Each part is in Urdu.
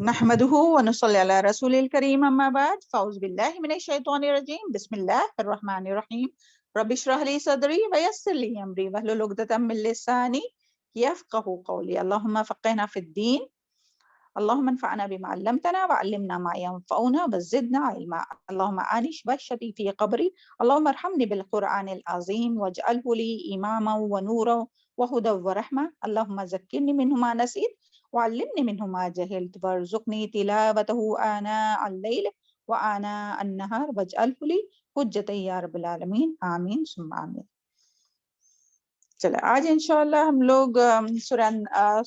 نحمده ونصلي على رسول الكريم اما بعد فاعوذ بالله من الشيطان الرجيم بسم الله الرحمن الرحيم رب اشرح لي صدري ويسر لي امري واحلل عقدة من لساني يفقهوا قولي اللهم فقهنا في الدين اللهم انفعنا بما علمتنا وعلمنا ما ينفعنا وزدنا علما اللهم آنش وحشتي في قبري اللهم ارحمني بالقرآن العظيم واجعله لي إماما ونورا وهدى ورحمة اللهم ذكرني منه ما نسيت وعلمني منه ما جهلت وارزقني تلاوته آناء الليل وآناء النهار واجعله لي حجة يا رب العالمين آمين ثم آمين. چلے آج انشاءاللہ ہم لوگ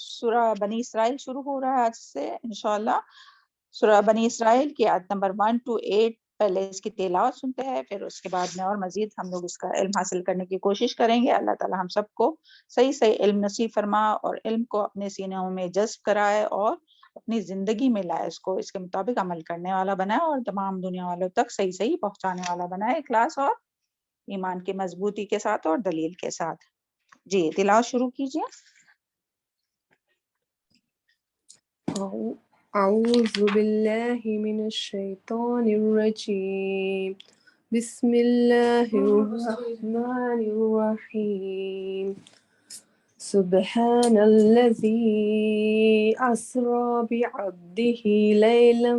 سورہ بنی اسرائیل شروع ہو رہا ہے آج سے انشاءاللہ. سورہ بنی اسرائیل کی آیت نمبر 1 to 8 پہلے اس کی تلاوت سنتے ہیں، پھر اس کے بعد میں اور مزید ہم لوگ اس کا علم حاصل کرنے کی کوشش کریں گے. اللہ تعالی ہم سب کو صحیح صحیح علم نصیب فرما اور علم کو اپنے سینوں میں جذب کرائے اور اپنی زندگی میں لائے، اس کو اس کے مطابق عمل کرنے والا بنائے اور تمام دنیا والوں تک صحیح صحیح پہنچانے والا بنائے، اخلاص اور ایمان کی مضبوطی کے ساتھ اور دلیل کے ساتھ. جی تلاوت شروع کیجیے. اعوذ باللہ من الشیطان الرجیم بسم اللہ الرحمن الرحیم سبحان الذی اسری بعبده لیلا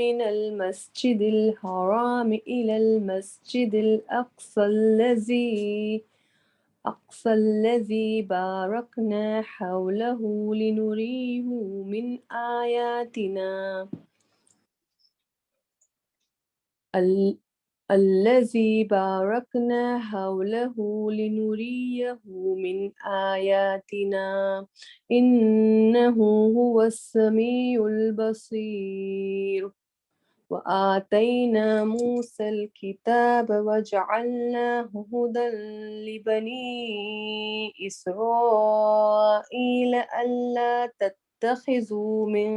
من المسجد الحرام إلى المسجد الأقصى الذي باركنا حوله لنريه من آياتنا الذي باركنا حوله لنريه من آياتنا إنه هو السميع البصير. وآتينا موسى الكتاب وجعلناه هدى لبني إسرائيل ألا تتخذوا من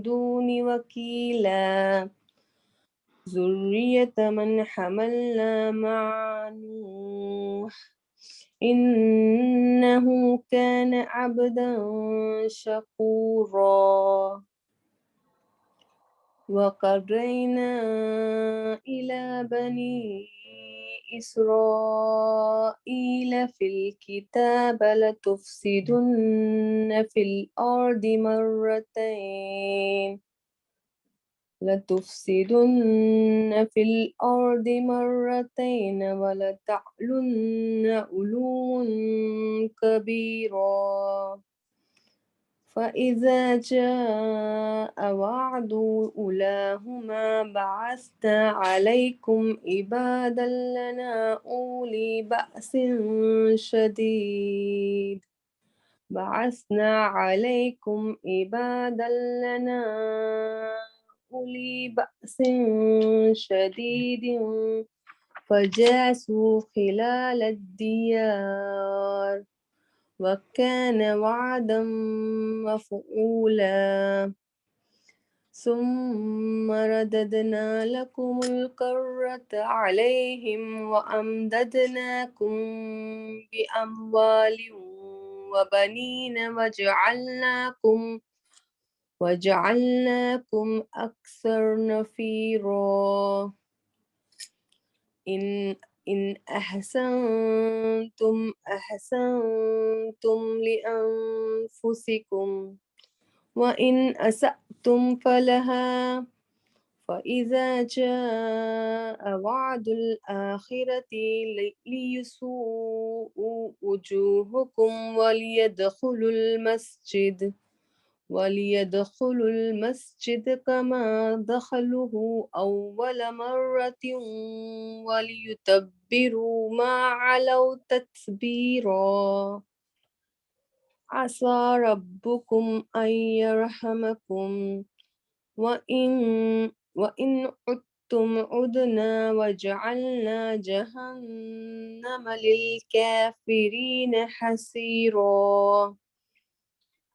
دوني وكيلا ذرية من حملنا مع نوح إنه كان عبدا شكورا. وقضينا إلى بني إسرائيل في الكتاب لتفسدن في الأرض مرتين ولتعلن علوا كبيرا. فإذا جاء وعد أولاهما بعثنا عليكم عبادا لنا أولي بأس شديد فجاسوا خلال الديار وكان وعدا مفعولا. ثم رددنا لكم الكرة عليهم وأمددناكم بأموال وبنين وجعلناكم أكثر نفيرا. إن أحسنتم لأنفسكم وإن أسأتم فلها. فإذا جاء وعد الآخرة ليسوءوا وجوهكم وليدخلوا المسجد كما دخلوه أول مرة وليتبروا ما علوا تتبيرا. عسى ربكم أن يرحمكم وإن عدتم عدنا وجعلنا جهنم للكافرين حصيرا.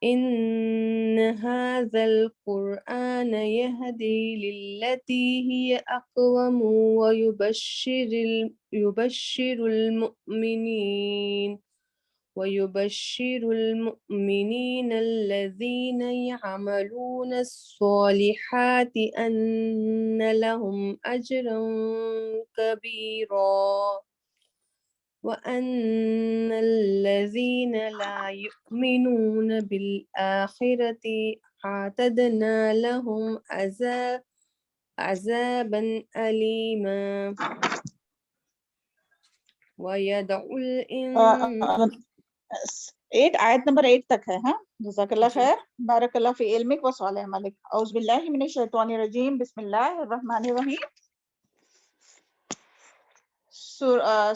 إن هذا القرآن يهدي للتي هي أقوم ويبشر المؤمنين وَيُبَشِّرُ الْمُؤْمِنِينَ الَّذِينَ يَعْمَلُونَ الصَّالِحَاتِ أَنَّ لَهُمْ أَجْرًا كَبِيرًا وَأَنَّ الَّذِينَ لَا يُؤْمِنُونَ بِالْآخِرَةِ أَعْتَدْنَا لَهُمْ عذابا أليما ويدعو الإنسان 8 نمبر 8 تک ہے. ہاں جزاک اللہ جی خیر. بارک اللہ فی علمک و صالح عملک. اعوذ باللہ من الشیطان الرجیم. بسم اللہ الرحمن الرحیم.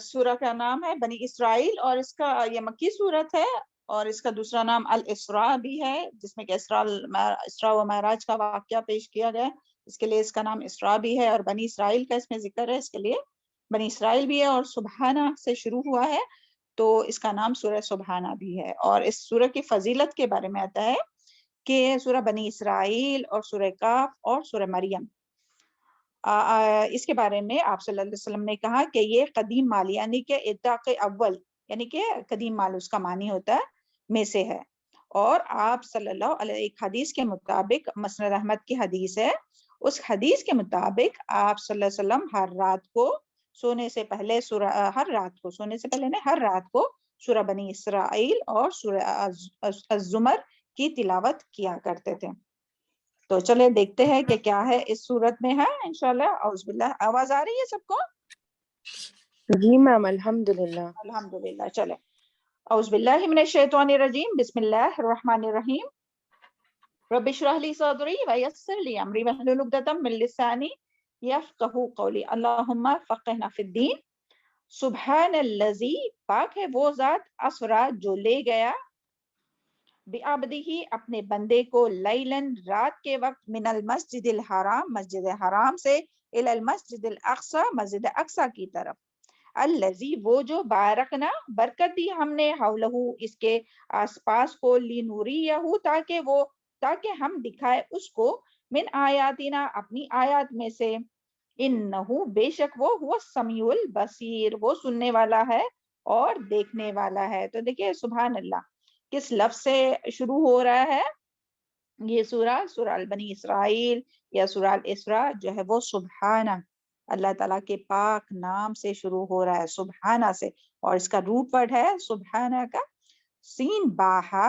سورہ کا نام ہے بنی اسرائیل اور اس کا یہ مکی سورت ہے اور اس کا دوسرا نام الاسراء بھی ہے جس میں کہ اسراء و معراج کا واقعہ پیش کیا گیا. اس کے لیے اس کا نام اسراء بھی ہے اور بنی اسرائیل کا اس میں ذکر ہے, اس کے لیے بنی اسرائیل بھی ہے. اور سبحانہ سے شروع ہوا ہے تو اس کا نام سورہ سبحانہ بھی ہے. اور اس سورہ کی فضیلت کے بارے میں آتا ہے کہ سورہ بنی اسرائیل اور سورہ کاف اور سورہ مریم اس کے بارے میں آپ صلی اللہ علیہ وسلم نے کہا کہ یہ قدیم مال یعنی کہ اطاق اول یعنی کہ قدیم مال اس کا معنی ہوتا ہے میں سے ہے. اور آپ صلی اللہ علیہ ایک حدیث کے مطابق مسند احمد کی حدیث ہے, اس حدیث کے مطابق آپ صلی اللہ علیہ وسلم ہر رات کو سونے سے پہلے ہر رات کو سورہ بنی اسرائیل اور سورہ الزمر کی تلاوت کیا کرتے تھے. تو چلے دیکھتے ہیں کہ کیا ہے اس صورت میں ہے انشاءاللہ. اعوذ باللہ. آواز آ رہی ہے سب کو؟ جی میم الحمدللہ. الحمدللہ. چلے اعوذ باللہ من الشیطان الرجیم. بسم اللہ الرحمن الرحیم. رب اشرح لی صدری ویسر لی امری واحلل عقدۃ من لسانی یفقہوا قولی. اللہم فقہنا فی الدین. سبحان الذی پاک ہے وہ ذات اسرا جو لے گیا بعبدہ اپنے بندے کو لیلن رات کے وقت من المسجد الحرام مسجد حرام سے الی المسجد الاقصی مسجد اقصی کی طرف. الذی وہ جو بارکنا برکت دی ہم نے حولہ اس کے آس پاس کو لنوریہ تاکہ ہم دکھائے اس کو من آیاتنا اپنی آیات میں سے. انہو بے شک وہ ہوا السمیع البصیر وہ سننے والا ہے اور دیکھنے والا ہے. تو دیکھیے سبحان اللہ کس لفظ سے شروع ہو رہا ہے یہ سورہ البنی اسرائیل یا سورہ الاسراء جو ہے وہ سبحانہ اللہ تعالیٰ کے پاک نام سے شروع ہو رہا ہے, سبحانہ سے. اور اس کا روٹ ورڈ ہے سبحانہ کا سین باہا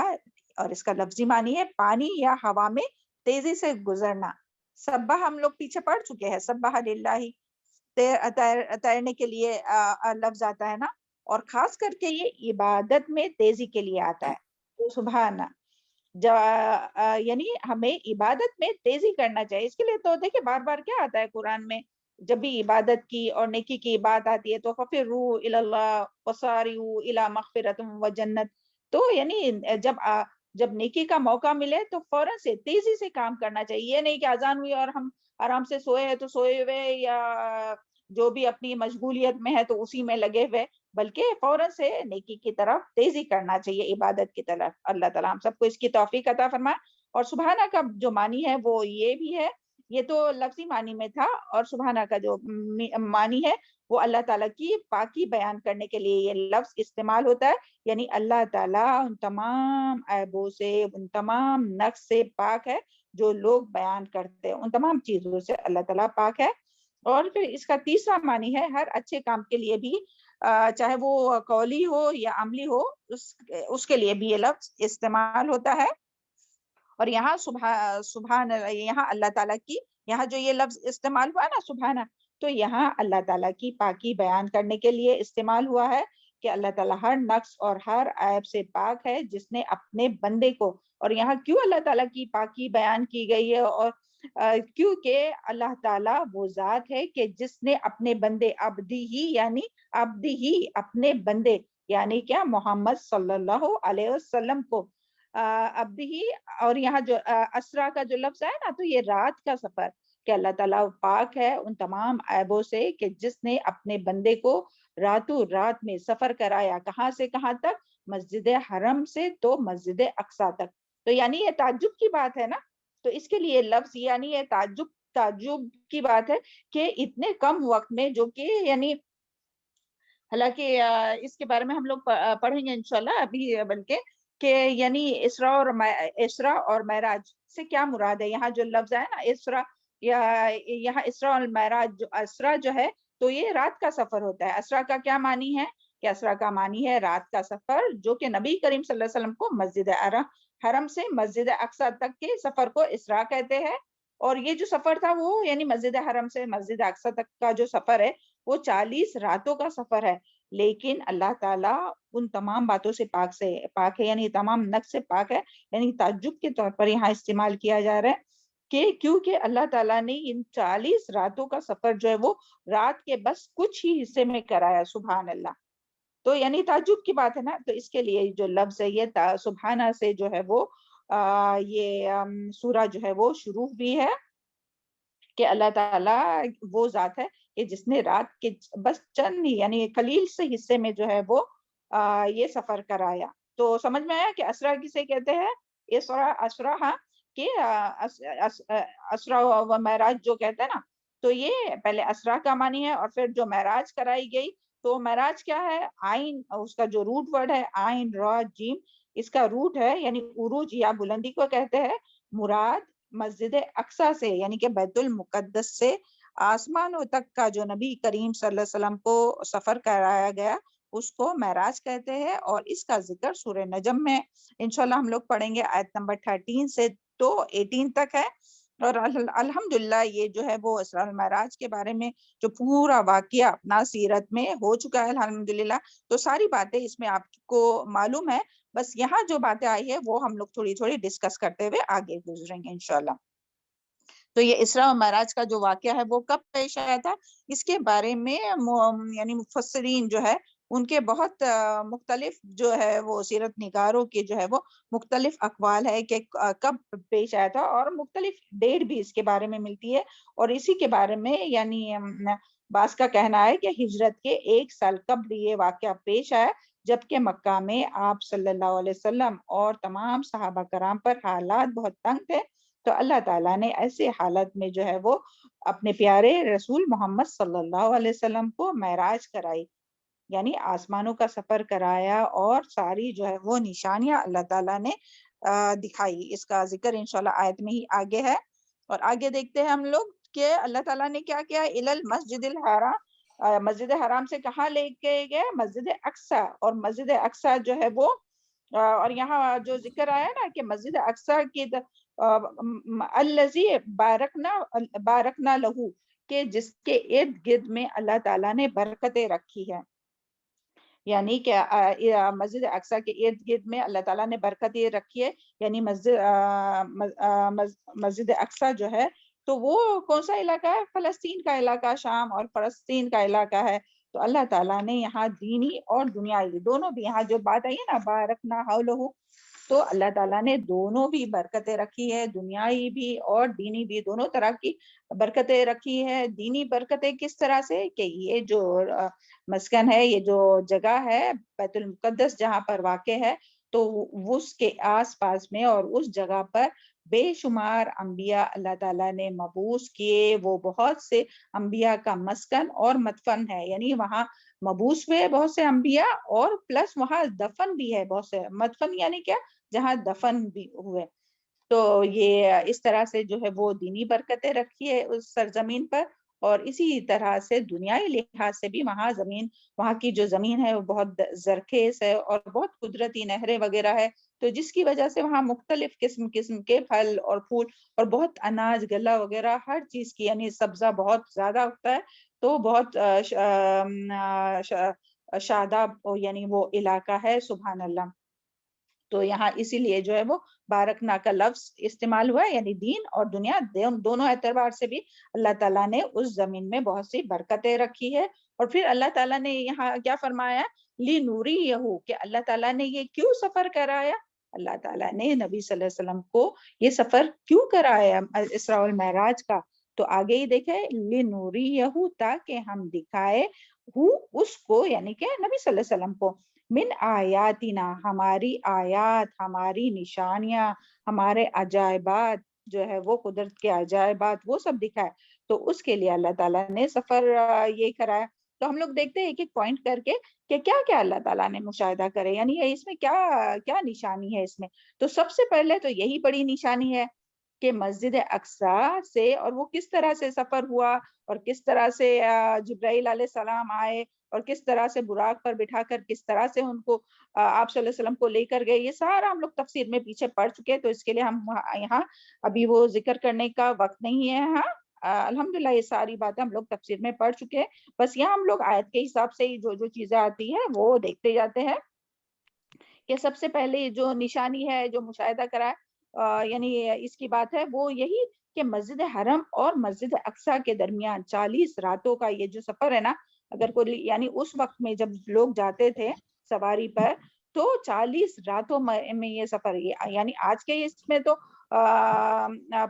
اور اس کا لفظی معنی ہے پانی یا ہوا میں تیزی سے گزرنا. سبح ہم لوگ پیچھے پڑھ چکے ہیں, سبح للہ تیرنے کے لیے لفظ آتا ہے نا, اور خاص کر کے یہ عبادت میں تیزی کے لیے آتا ہے. تو سبحانہ یعنی ہمیں عبادت میں تیزی کرنا چاہیے. اس کے لیے تو دیکھیں بار بار کیا آتا ہے قرآن میں جب بھی عبادت کی اور نیکی کی بات آتی ہے تو ففروا الی اللہ وسارعوا الی مغفرۃ وجنت. تو یعنی جب نیکی کا موقع ملے تو فوراً سے تیزی سے کام کرنا چاہیے. یہ نہیں کہ اذان ہوئی اور ہم آرام سے سوئے ہیں تو سوئے ہوئے یا جو بھی اپنی مشغولیت میں ہے تو اسی میں لگے ہوئے, بلکہ فوراً سے نیکی کی طرف تیزی کرنا چاہیے عبادت کی طرف. اللہ تعالیٰ ہم سب کو اس کی توفیق عطا فرمائے. اور سبحانہ کا جو معنی ہے وہ یہ بھی ہے, یہ تو لفظی معنی میں تھا, اور سبحانہ کا جو معنی ہے وہ اللہ تعالیٰ کی پاکی بیان کرنے کے لیے یہ لفظ استعمال ہوتا ہے. یعنی اللہ تعالیٰ ان تمام عیبوں سے ان تمام نقص سے پاک ہے جو لوگ بیان کرتے ہیں, ان تمام چیزوں سے اللہ تعالیٰ پاک ہے. اور پھر اس کا تیسرا معنی ہے ہر اچھے کام کے لیے بھی چاہے وہ قولی ہو یا عملی ہو اس کے لیے بھی یہ لفظ استعمال ہوتا ہے. اور یہاں سبحان یہاں اللہ تعالیٰ کی یہاں جو یہ لفظ استعمال ہوا نا سبحانہ, تو یہاں اللہ تعالیٰ کی پاکی بیان کرنے کے لیے استعمال ہوا ہے کہ اللہ تعالیٰ ہر نقص اور ہر عیب سے پاک ہے جس نے اپنے بندے کو. اور یہاں کیوں اللہ تعالیٰ کی پاکی بیان کی گئی ہے, اور کیونکہ اللہ تعالیٰ وہ ذات ہے کہ جس نے اپنے بندے عبدی ہی اپنے بندے یعنی کیا محمد صلی اللہ علیہ وسلم کو عبدی ہی. اور یہاں جو اسرا کا جو لفظ ہے نا تو یہ رات کا سفر کہ اللہ تعالیٰ پاک ہے ان تمام عیبوں سے کہ جس نے اپنے بندے کو راتوں رات میں سفر کرایا. کہاں سے کہاں تک؟ مسجد حرم سے تو مسجد اقصی تک. تو یعنی یہ تعجب کی بات ہے نا, تو اس کے لیے لفظ یعنی یہ تعجب کی بات ہے کہ اتنے کم وقت میں جو کہ یعنی حالانکہ اس کے بارے میں ہم لوگ پڑھیں گے انشاءاللہ ابھی، بلکہ کہ یعنی اسرا اور معراج سے کیا مراد ہے. یہاں جو لفظ ہے نا اسرا، یا یہاں اسرا اور معراج، جو اسرا جو ہے تو یہ رات کا سفر ہوتا ہے. اسرا کا کیا معنی ہے؟ کہ اسرا کا معنی ہے رات کا سفر، جو کہ نبی کریم صلی اللہ علیہ وسلم کو مسجد حرم سے مسجد اقصی تک کے سفر کو اسرا کہتے ہیں. اور یہ جو سفر تھا وہ یعنی مسجد حرم سے مسجد اقصی تک کا جو سفر ہے وہ 40 راتوں کا سفر ہے. لیکن اللہ تعالیٰ ان تمام باتوں سے پاک ہے، یعنی تمام نقص سے پاک ہے. یعنی تعجب کے طور پر یہاں استعمال کیا جا رہا ہے کہ کیونکہ اللہ تعالیٰ نے ان 40 راتوں کا سفر جو ہے وہ رات کے بس کچھ ہی حصے میں کرایا. سبحان اللہ. تو یعنی تعجب کی بات ہے نا. تو اس کے لیے جو لفظ ہے یہ سبحانہ سے جو ہے وہ یہ سورہ جو ہے وہ شروع بھی ہے کہ اللہ تعالیٰ وہ ذات ہے کہ جس نے رات کے بس چند یعنی قلیل سے حصے میں جو ہے وہ یہ سفر کرایا. تو سمجھ میں آیا کہ اسرا کسے کہتے ہیں؟ اسرا ہاں، کہ اسرا و معراج جو کہتے ہیں نا، تو یہ پہلے اسرا کا معنی ہے اور پھر جو معراج کرائی گئی. تو معراج کیا ہے؟ آئین، اس کا جو روٹ ورڈ ہے آئین را جیم، اس کا روٹ ہے یعنی عروج یا بلندی کو کہتے ہیں. مراد مسجد اقصی سے یعنی کہ بیت المقدس سے آسمانوں تک کا جو نبی کریم صلی اللہ علیہ وسلم کو سفر کرایا گیا اس کو معراج کہتے ہیں. اور اس کا ذکر سورہ نجم میں انشاءاللہ ہم لوگ پڑھیں گے، آیت نمبر 13 سے تو 18 تک ہے. اور الحمدللہ یہ جو ہے وہ اسراء المعراج کے بارے میں جو پورا واقعہ اپنا سیرت میں ہو چکا ہے الحمدللہ. تو ساری باتیں اس میں آپ کو معلوم ہے، بس یہاں جو باتیں آئی ہے وہ ہم لوگ تھوڑی تھوڑی ڈسکس کرتے ہوئے آگے گزریں گے انشاءاللہ. تو یہ اسراء و معراج کا جو واقعہ ہے وہ کب پیش آیا تھا، اس کے بارے میں یعنی مفسرین جو ہے ان کے بہت مختلف جو ہے وہ سیرت نگاروں کے جو ہے وہ مختلف اقوال ہے کہ کب پیش آیا تھا، اور مختلف ڈیٹ بھی اس کے بارے میں ملتی ہے. اور اسی کے بارے میں یعنی بعض کا کہنا ہے کہ ہجرت کے 1 سال قبل یہ واقعہ پیش آیا، جبکہ مکہ میں آپ صلی اللہ علیہ وسلم اور تمام صحابہ کرام پر حالات بہت تنگ تھے. تو اللہ تعالیٰ نے ایسے حالت میں جو ہے وہ اپنے پیارے رسول محمد صلی اللہ علیہ وسلم کو معراج کرائی، یعنی آسمانوں کا سفر کرایا، اور ساری جو ہے وہ نشانیاں اللہ تعالیٰ نے دکھائی. اس کا ذکر انشاءاللہ آیت میں ہی آگے ہے. اور آگے دیکھتے ہیں ہم لوگ کہ اللہ تعالیٰ نے کیا کیا. المسجد الحرام، مسجد حرام سے کہاں لے کے گئے؟ مسجد اقصی. اور مسجد اقصی جو ہے وہ اور یہاں جو ذکر آیا نا کہ مسجد اقصی کی الذی بارکنا لہو، کہ جس کے ارد گرد میں اللہ تعالیٰ نے برکتیں رکھی ہے. یعنی کہ مسجد اقصی کے ارد گرد میں اللہ تعالیٰ نے برکتیں رکھی ہے. یعنی مسجد اقصی جو ہے تو وہ کون سا علاقہ ہے؟ فلسطین کا علاقہ، شام اور فلسطین کا علاقہ ہے. تو اللہ تعالیٰ نے یہاں دینی اور دنیاوی دونوں بھی، یہاں جو بات آئی ہے نا بارکنا حولہ، تو اللہ تعالیٰ نے دونوں بھی برکتیں رکھی ہے، دنیائی بھی اور دینی بھی، دونوں طرح کی برکتیں رکھی ہے. دینی برکتیں کس طرح سے کہ یہ جو مسکن ہے، یہ جو جگہ ہے بیت المقدس جہاں پر واقع ہے، تو اس کے آس پاس میں اور اس جگہ پر بے شمار انبیاء اللہ تعالیٰ نے مبعوث کیے. وہ بہت سے انبیاء کا مسکن اور مدفن ہے، یعنی وہاں مبعوث ہوئے بہت سے انبیاء، اور پلس وہاں دفن بھی ہے بہت سے. مدفن یعنی کیا؟ جہاں دفن بھی ہوئے. تو یہ اس طرح سے جو ہے وہ دینی برکتیں رکھی ہے اس سرزمین پر. اور اسی طرح سے دنیائی لحاظ سے بھی وہاں کی جو زمین ہے وہ بہت زرخیز ہے اور بہت قدرتی نہریں وغیرہ ہے. تو جس کی وجہ سے وہاں مختلف قسم کے پھل اور پھول اور بہت اناج غلہ وغیرہ ہر چیز کی یعنی سبزہ بہت زیادہ ہوتا ہے. تو بہت شاداب یعنی وہ علاقہ ہے. سبحان اللہ. تو یہاں اسی لیے جو ہے وہ بارکنا کا لفظ استعمال ہوا ہے، یعنی دین اور دنیا دونوں اعتبار سے بھی اللہ تعالیٰ نے اس زمین میں بہت سی برکتیں رکھی ہے. اور پھر اللہ تعالیٰ نے یہاں کیا فرمایا؟ لِنُرِيَهُ، کہ اللہ تعالیٰ نے یہ کیوں سفر کرایا؟ اللہ تعالیٰ نے نبی صلی اللہ علیہ وسلم کو یہ سفر کیوں کرایا اسراء والمعراج کا؟ تو آگے ہی دیکھیں لِنُرِيَهُ، تاکہ ہم دکھائے اس کو، یعنی کہ نبی صلی اللہ علیہ وسلم کو، من آیاتنا، ہماری آیات، ہماری نشانیاں، ہمارے عجائبات جو ہے وہ قدرت کے عجائبات وہ سب دکھائے. تو اس کے لیے اللہ تعالیٰ نے سفر یہ کرایا. تو ہم لوگ دیکھتے ہیں ایک ایک پوائنٹ کر کے کہ کیا کیا اللہ تعالیٰ نے مشاہدہ کرے، یعنی اس میں کیا کیا نشانی ہے اس میں. تو سب سے پہلے تو یہی بڑی نشانی ہے کہ مسجد اقصیٰ سے، اور وہ کس طرح سے سفر ہوا، اور کس طرح سے جبرائیل علیہ السلام آئے، اور کس طرح سے براق پر بٹھا کر کس طرح سے ان کو آپ صلی اللہ علیہ وسلم کو لے کر گئے، یہ سارا ہم لوگ تفسیر میں پیچھے پڑھ چکے. تو اس کے لیے ہم یہاں ابھی وہ ذکر کرنے کا وقت نہیں ہے. ہاں الحمدللہ یہ ساری باتیں ہم لوگ تفسیر میں پڑھ چکے ہیں. بس یہاں ہم لوگ آیت کے حساب سے ہی جو جو چیزیں آتی ہیں وہ دیکھتے جاتے ہیں. کہ سب سے پہلے جو نشانی ہے جو مشاہدہ کرا یعنی اس کی بات ہے وہ یہی کہ مسجد حرم اور مسجد اقصیٰ کے درمیان 40 راتوں کا یہ جو سفر ہے نا، اگر کوئی یعنی اس وقت میں جب لوگ جاتے تھے سواری پر تو 40 راتوں میں یہ سفر، یعنی آج کے اس میں تو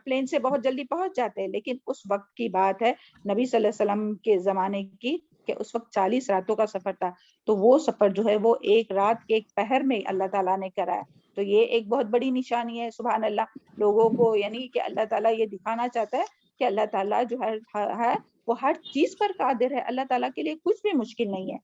پلین سے بہت جلدی پہنچ جاتے ہیں، لیکن اس وقت کی بات ہے نبی صلی اللہ علیہ وسلم کے زمانے کی کہ اس وقت 40 راتوں کا سفر تھا. تو وہ سفر جو ہے وہ ایک رات کے ایک پہر میں اللہ تعالیٰ نے کرایا. تو یہ ایک بہت بڑی نشانی ہے. سبحان اللہ، لوگوں کو یعنی کہ اللہ تعالیٰ یہ دکھانا چاہتا ہے کہ اللہ تعالیٰ جو ہے وہ ہر چیز پر قادر ہے. اللہ تعالیٰ کے لیے کچھ بھی مشکل نہیں ہے.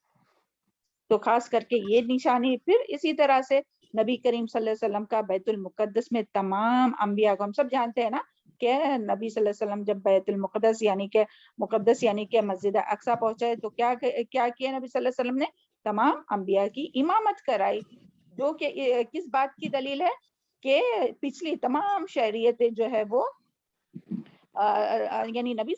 تو خاص کر کے یہ نشانی. پھر اسی طرح سے نبی کریم صلی اللہ علیہ وسلم کا بیت المقدس میں تمام انبیاء کو، ہم سب جانتے ہیں نا کہ نبی صلی اللہ علیہ وسلم جب بیت المقدس یعنی کہ مسجد اقصیٰ پہنچے تو کیا کیا نبی صلی اللہ علیہ وسلم نے؟ تمام انبیاء کی امامت کرائی. جو کہ کس بات کی دلیل ہے کہ پچھلی تمام شریعتیں جو ہے وہ یعنی نبی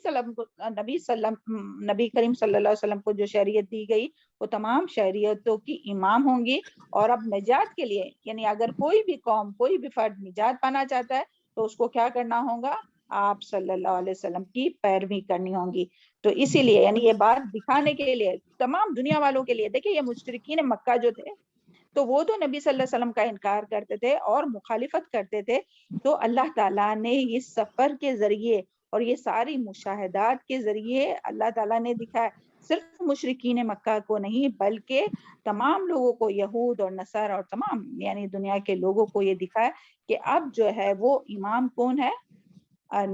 کریم صلی اللہ علیہ وسلم کو جو شریعت دی گئی وہ تمام شریعتوں کی امام ہوں گی. اور اب نجات کے لیے یعنی اگر کوئی بھی قوم کوئی بھی فرد نجات پانا چاہتا ہے تو اس کو کیا کرنا ہوگا؟ آپ صلی اللہ علیہ وسلم کی پیروی کرنی ہوگی. تو اسی لیے یعنی یہ بات دکھانے کے لیے تمام دنیا والوں کے لیے، دیکھیں یہ مشرکین مکہ جو تھے تو وہ تو نبی صلی اللہ علیہ وسلم کا انکار کرتے تھے اور مخالفت کرتے تھے. تو اللہ تعالیٰ نے اس سفر کے ذریعے اور یہ ساری مشاہدات کے ذریعے اللہ تعالیٰ نے دکھایا صرف مشرکین مکہ کو نہیں بلکہ تمام لوگوں کو، یہود اور نصارہ اور تمام یعنی دنیا کے لوگوں کو یہ دکھایا کہ اب جو ہے وہ امام کون ہے؟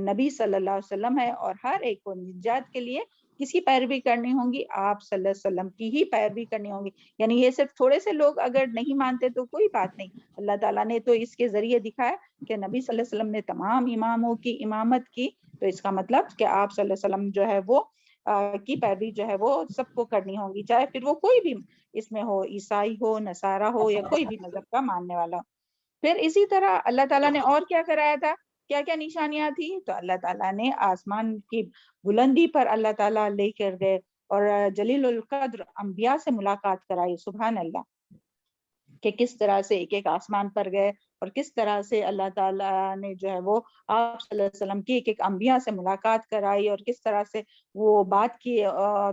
نبی صلی اللہ علیہ وسلم ہے. اور ہر ایک کو نجات کے لیے کسی پیروی کرنی ہوگی؟ آپ صلی اللہ علیہ وسلم کی ہی پیروی کرنی ہوگی. یعنی یہ صرف تھوڑے سے لوگ اگر نہیں مانتے تو کوئی بات نہیں، اللہ تعالیٰ نے تو اس کے ذریعے دکھایا کہ نبی صلی اللہ علیہ وسلم نے تمام اماموں کی امامت کی. تو اس کا مطلب کہ آپ صلی اللہ علیہ وسلم جو ہے وہ کی پیروی جو ہے وہ سب کو کرنی ہوگی، چاہے پھر وہ کوئی بھی اس میں ہو، عیسائی ہو، نصارہ ہو، یا کوئی بھی مذہب کا ماننے والا ہو. پھر اسی طرح اللہ تعالیٰ نے اور کیا کرایا تھا؟ کیا کیا نشانیاں تھی؟ تو اللہ تعالیٰ نے آسمان کی بلندی پر اللہ تعالیٰ لے کر گئے اور جلیل القدر انبیاء سے ملاقات کرائی. سبحان اللہ، کہ کس طرح سے ایک ایک آسمان پر گئے اور کس طرح سے اللہ تعالیٰ نے جو ہے وہ آپ صلی اللہ علیہ وسلم کی ایک ایک انبیاء سے ملاقات کرائی اور کس طرح سے وہ بات کی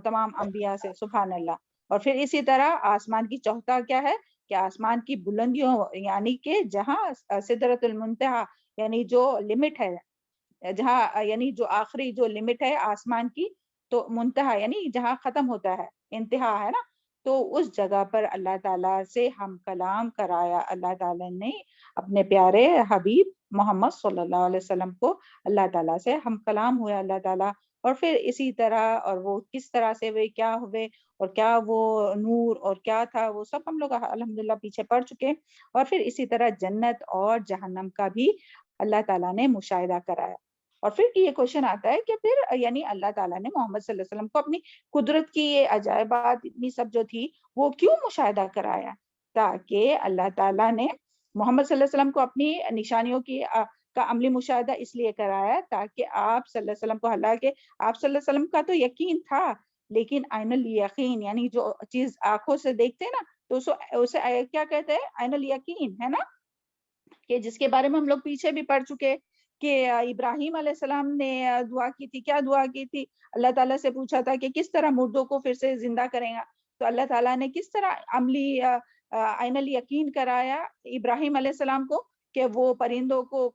تمام انبیاء سے. سبحان اللہ. اور پھر اسی طرح آسمان کی چوتھا کیا ہے کہ آسمان کی بلندیوں یعنی کہ جہاں سدرۃ المنتہا یعنی جو لمٹ ہے، جہاں یعنی جو آخری جو لمٹ ہے آسمان کی، تو منتہا یعنی جہاں ختم ہوتا ہے، انتہا ہے نا، تو اس جگہ پر اللہ تعالیٰ سے ہم کلام کرایا. اللہ تعالیٰ نے اپنے پیارے حبیب محمد صلی اللہ علیہ وسلم کو اللہ تعالیٰ سے ہم کلام ہوئے اللہ تعالیٰ. اور پھر اسی طرح اور وہ کس طرح سے ہوئے، کیا ہوئے اور کیا وہ نور اور کیا تھا، وہ سب ہم لوگ الحمدللہ پیچھے پڑھ چکے. اور پھر اسی طرح جنت اور جہنم کا بھی اللہ تعالیٰ نے مشاہدہ کرایا. اور پھر یہ کوشچن آتا ہے کہ پھر یعنی اللہ تعالیٰ نے محمد صلی اللہ علیہ وسلم کو اپنی قدرت کی یہ عجائبات اتنی سب جو تھی وہ کیوں مشاہدہ کرایا؟ تاکہ اللہ تعالیٰ نے محمد صلی اللہ علیہ وسلم کو اپنی نشانیوں کی کا عملی مشاہدہ اس لیے کرایا تاکہ آپ صلی اللہ علیہ وسلم کو، حالانکہ آپ صلی اللہ علیہ وسلم کا تو یقین تھا لیکن عین الیقین یعنی جو چیز آنکھوں سے دیکھتے ہیں نا تو اسے کیا کہتے ہیں؟ عین الیقین ہے نا، کہ جس کے بارے میں ہم لوگ پیچھے بھی پڑھ چکے کہ ابراہیم علیہ السلام نے دعا کی تھی. کیا دعا کی تھی؟ اللہ تعالیٰ سے پوچھا تھا کہ کس طرح مردوں کو پھر سے زندہ کریں گا. تو اللہ تعالیٰ نے کس طرح عملی عین الیقین کرایا ابراہیم علیہ السلام کو کہ وہ پرندوں کو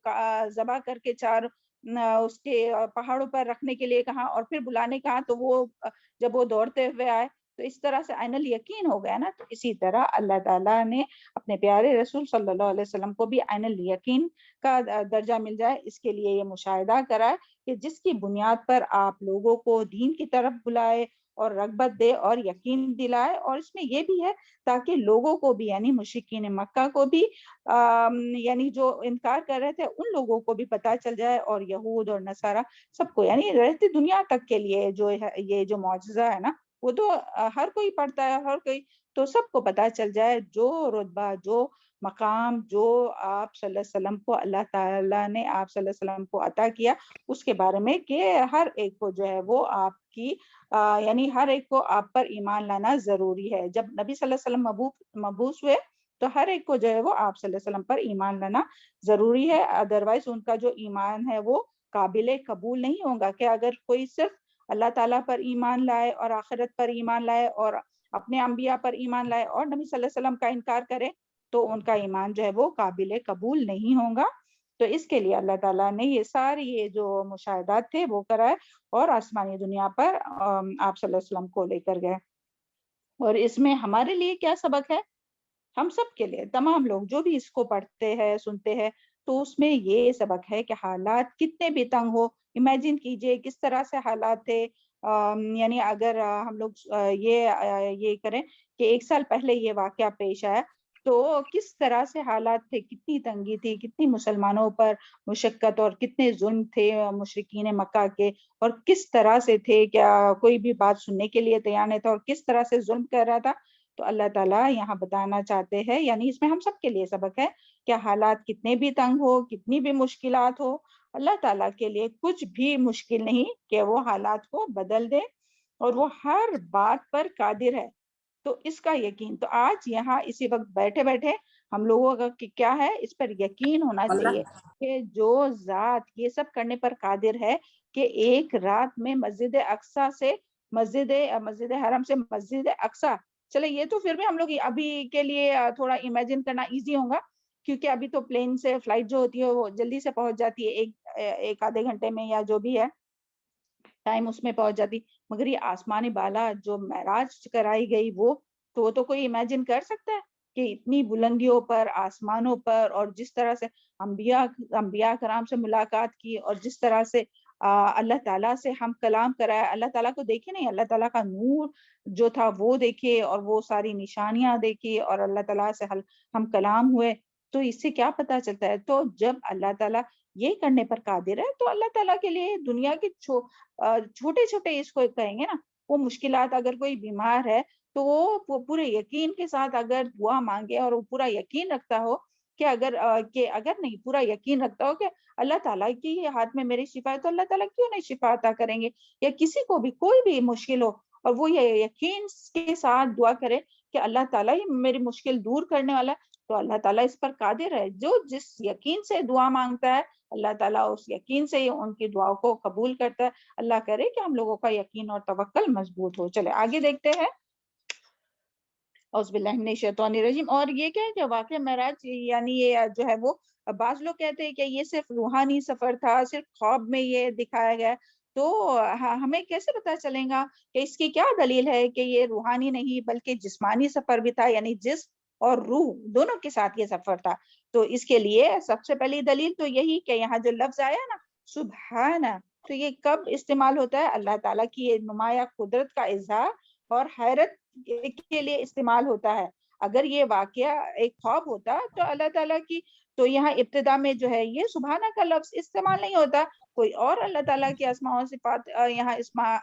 ذبح کر کے چار اس کے پہاڑوں پر رکھنے کے لیے کہا اور پھر بلانے کہا. تو وہ جب وہ دوڑتے ہوئے آئے تو اس طرح سے عین الیقین ہو گیا نا. تو اسی طرح اللہ تعالیٰ نے اپنے پیارے رسول صلی اللہ علیہ وسلم کو بھی عین الیقین کا درجہ مل جائے اس کے لیے یہ مشاہدہ کرائے کہ جس کی بنیاد پر آپ لوگوں کو دین کی طرف بلائے اور رغبت دے اور یقین دلائے، اور اس میں یہ بھی ہے تاکہ لوگوں کو بھی یعنی مشرکین مکہ کو بھی یعنی جو انکار کر رہے تھے ان لوگوں کو بھی پتہ چل جائے، اور یہود اور نصارہ سب کو، یعنی رہتی دنیا تک کے لیے جو ہے یہ جو معجزہ ہے نا وہ تو ہر کوئی پڑھتا ہے، ہر کوئی، تو سب کو پتہ چل جائے جو رتبہ، جو مقام جو آپ صلی اللہ علیہ وسلم کو اللہ تعالیٰ نے آپ صلی اللہ علیہ وسلم کو عطا کیا اس کے بارے میں، کہ ہر ایک کو جو ہے وہ آپ کی یعنی ہر ایک کو آپ پر ایمان لانا ضروری ہے۔ جب نبی صلی اللہ علیہ وسلم مبعوث ہوئے تو ہر ایک کو جو ہے وہ آپ صلی اللہ علیہ وسلم پر ایمان لانا ضروری ہے، ادروائز ان کا جو ایمان ہے وہ قابل قبول نہیں ہوگا۔ کہ اگر کوئی صرف اللہ تعالیٰ پر ایمان لائے اور آخرت پر ایمان لائے اور اپنے انبیاء پر ایمان لائے اور نبی صلی اللہ علیہ وسلم کا انکار کرے تو ان کا ایمان جو ہے وہ قابل قبول نہیں ہوگا۔ تو اس کے لیے اللہ تعالیٰ نے یہ ساری یہ جو مشاہدات تھے وہ کرائے اور آسمانی دنیا پر آپ صلی اللہ علیہ وسلم کو لے کر گئے۔ اور اس میں ہمارے لیے کیا سبق ہے؟ ہم سب کے لیے، تمام لوگ جو بھی اس کو پڑھتے ہیں سنتے ہیں، تو اس میں یہ سبق ہے کہ حالات کتنے بھی تنگ ہو، امیجن کیجئے کس طرح سے حالات تھے، یعنی اگر ہم لوگ یہ کریں کہ 1 سال پہلے یہ واقعہ پیش آیا تو کس طرح سے حالات تھے، کتنی تنگی تھی، کتنی مسلمانوں پر مشقت اور کتنے ظلم تھے مشرکین مکہ کے، اور کس طرح سے تھے، کیا کوئی بھی بات سننے کے لیے تیار نہیں تھا اور کس طرح سے ظلم کر رہا تھا۔ تو اللہ تعالیٰ یہاں بتانا چاہتے ہیں، یعنی اس میں ہم سب کے لیے سبق ہے کہ حالات کتنے بھی تنگ ہو، کتنی بھی مشکلات ہو، اللہ تعالیٰ کے لیے کچھ بھی مشکل نہیں کہ وہ حالات کو بدل دے، اور وہ ہر بات پر قادر ہے۔ تو اس کا یقین تو آج یہاں اسی وقت بیٹھے بیٹھے ہم لوگوں کا کیا ہے، اس پر یقین ہونا چاہیے کہ جو ذات یہ سب کرنے پر قادر ہے کہ ایک رات میں مسجد اقصیٰ سے مسجد حرم سے مسجد اقصیٰ، چلے یہ تو پھر بھی ہم لوگ ابھی کے لیے تھوڑا امیجن کرنا ایزی ہوگا، کیونکہ ابھی تو پلین سے فلائٹ جو ہوتی ہے وہ جلدی سے پہنچ جاتی ہے، ایک آدھے گھنٹے میں یا جو بھی ہے ٹائم اس میں پہنچ جاتی، مگر یہ آسمان بالا جو معراج کرائی گئی وہ تو کوئی امیجن کر سکتا ہے کہ اتنی بلندیوں پر، آسمانوں پر، اور جس طرح سے انبیاء کرام سے ملاقات کی، اور جس طرح سے اللہ تعالیٰ سے ہم کلام کرایا، اللہ تعالیٰ کو دیکھے نہیں، اللہ تعالیٰ کا نور جو تھا وہ دیکھے اور وہ ساری نشانیاں دیکھی، اور اللہ تعالیٰ سے ہم کلام ہوئے، تو اس سے کیا پتا چلتا ہے؟ تو جب اللہ تعالیٰ یہ کرنے پر قادر ہے تو اللہ تعالیٰ کے لیے دنیا کے چھوٹے چھوٹے اس کو کہیں گے نا وہ مشکلات، اگر کوئی بیمار ہے تو وہ پورے یقین کے ساتھ اگر دعا مانگے اور وہ پورا یقین رکھتا ہو کہ اگر نہیں پورا یقین رکھتا ہو کہ اللہ تعالیٰ کی ہاتھ میں میری شفا ہے، تو اللہ تعالیٰ کیوں نہیں شفا عطا کریں گے؟ یا کسی کو بھی کوئی بھی مشکل ہو اور وہ یہ یقین کے ساتھ دعا کرے کہ اللہ تعالیٰ ہی میری مشکل دور کرنے والا ہے، تو اللہ تعالیٰ اس پر قادر ہے۔ جو جس یقین سے دعا مانگتا ہے اللہ تعالیٰ اس یقین سے ہی ان کی دعاؤں کو قبول کرتا ہے۔ اللہ کرے کہ ہم لوگوں کا یقین اور توکل مضبوط ہو۔ چلے آگے دیکھتے ہیں۔ اعوذ باللہ من الشیطان الرجیم۔ اور یہ کیا ہے کہ واقعہ معراج یعنی یہ جو ہے وہ بعض لوگ کہتے ہیں کہ یہ صرف روحانی سفر تھا، صرف خواب میں یہ دکھایا گیا، تو ہمیں کیسے پتا چلے گا کہ اس کی کیا دلیل ہے کہ یہ روحانی نہیں بلکہ جسمانی سفر بھی تھا، یعنی جسم اور روح دونوں کے ساتھ یہ سفر تھا؟ تو اس کے لیے سب سے پہلی دلیل تو یہی کہ یہاں جو لفظ آیا نا سبحانہ، تو یہ کب استعمال ہوتا ہے؟ اللہ تعالیٰ کی یہ نمایاں قدرت کا اظہار اور حیرت کے لیے استعمال ہوتا ہے۔ اگر یہ واقعہ ایک خواب ہوتا تو اللہ تعالیٰ کی، تو یہاں ابتدا میں جو ہے یہ سبحانہ کا لفظ استعمال نہیں ہوتا، کوئی اور اللہ تعالیٰ کی اسماء و صفات یہاں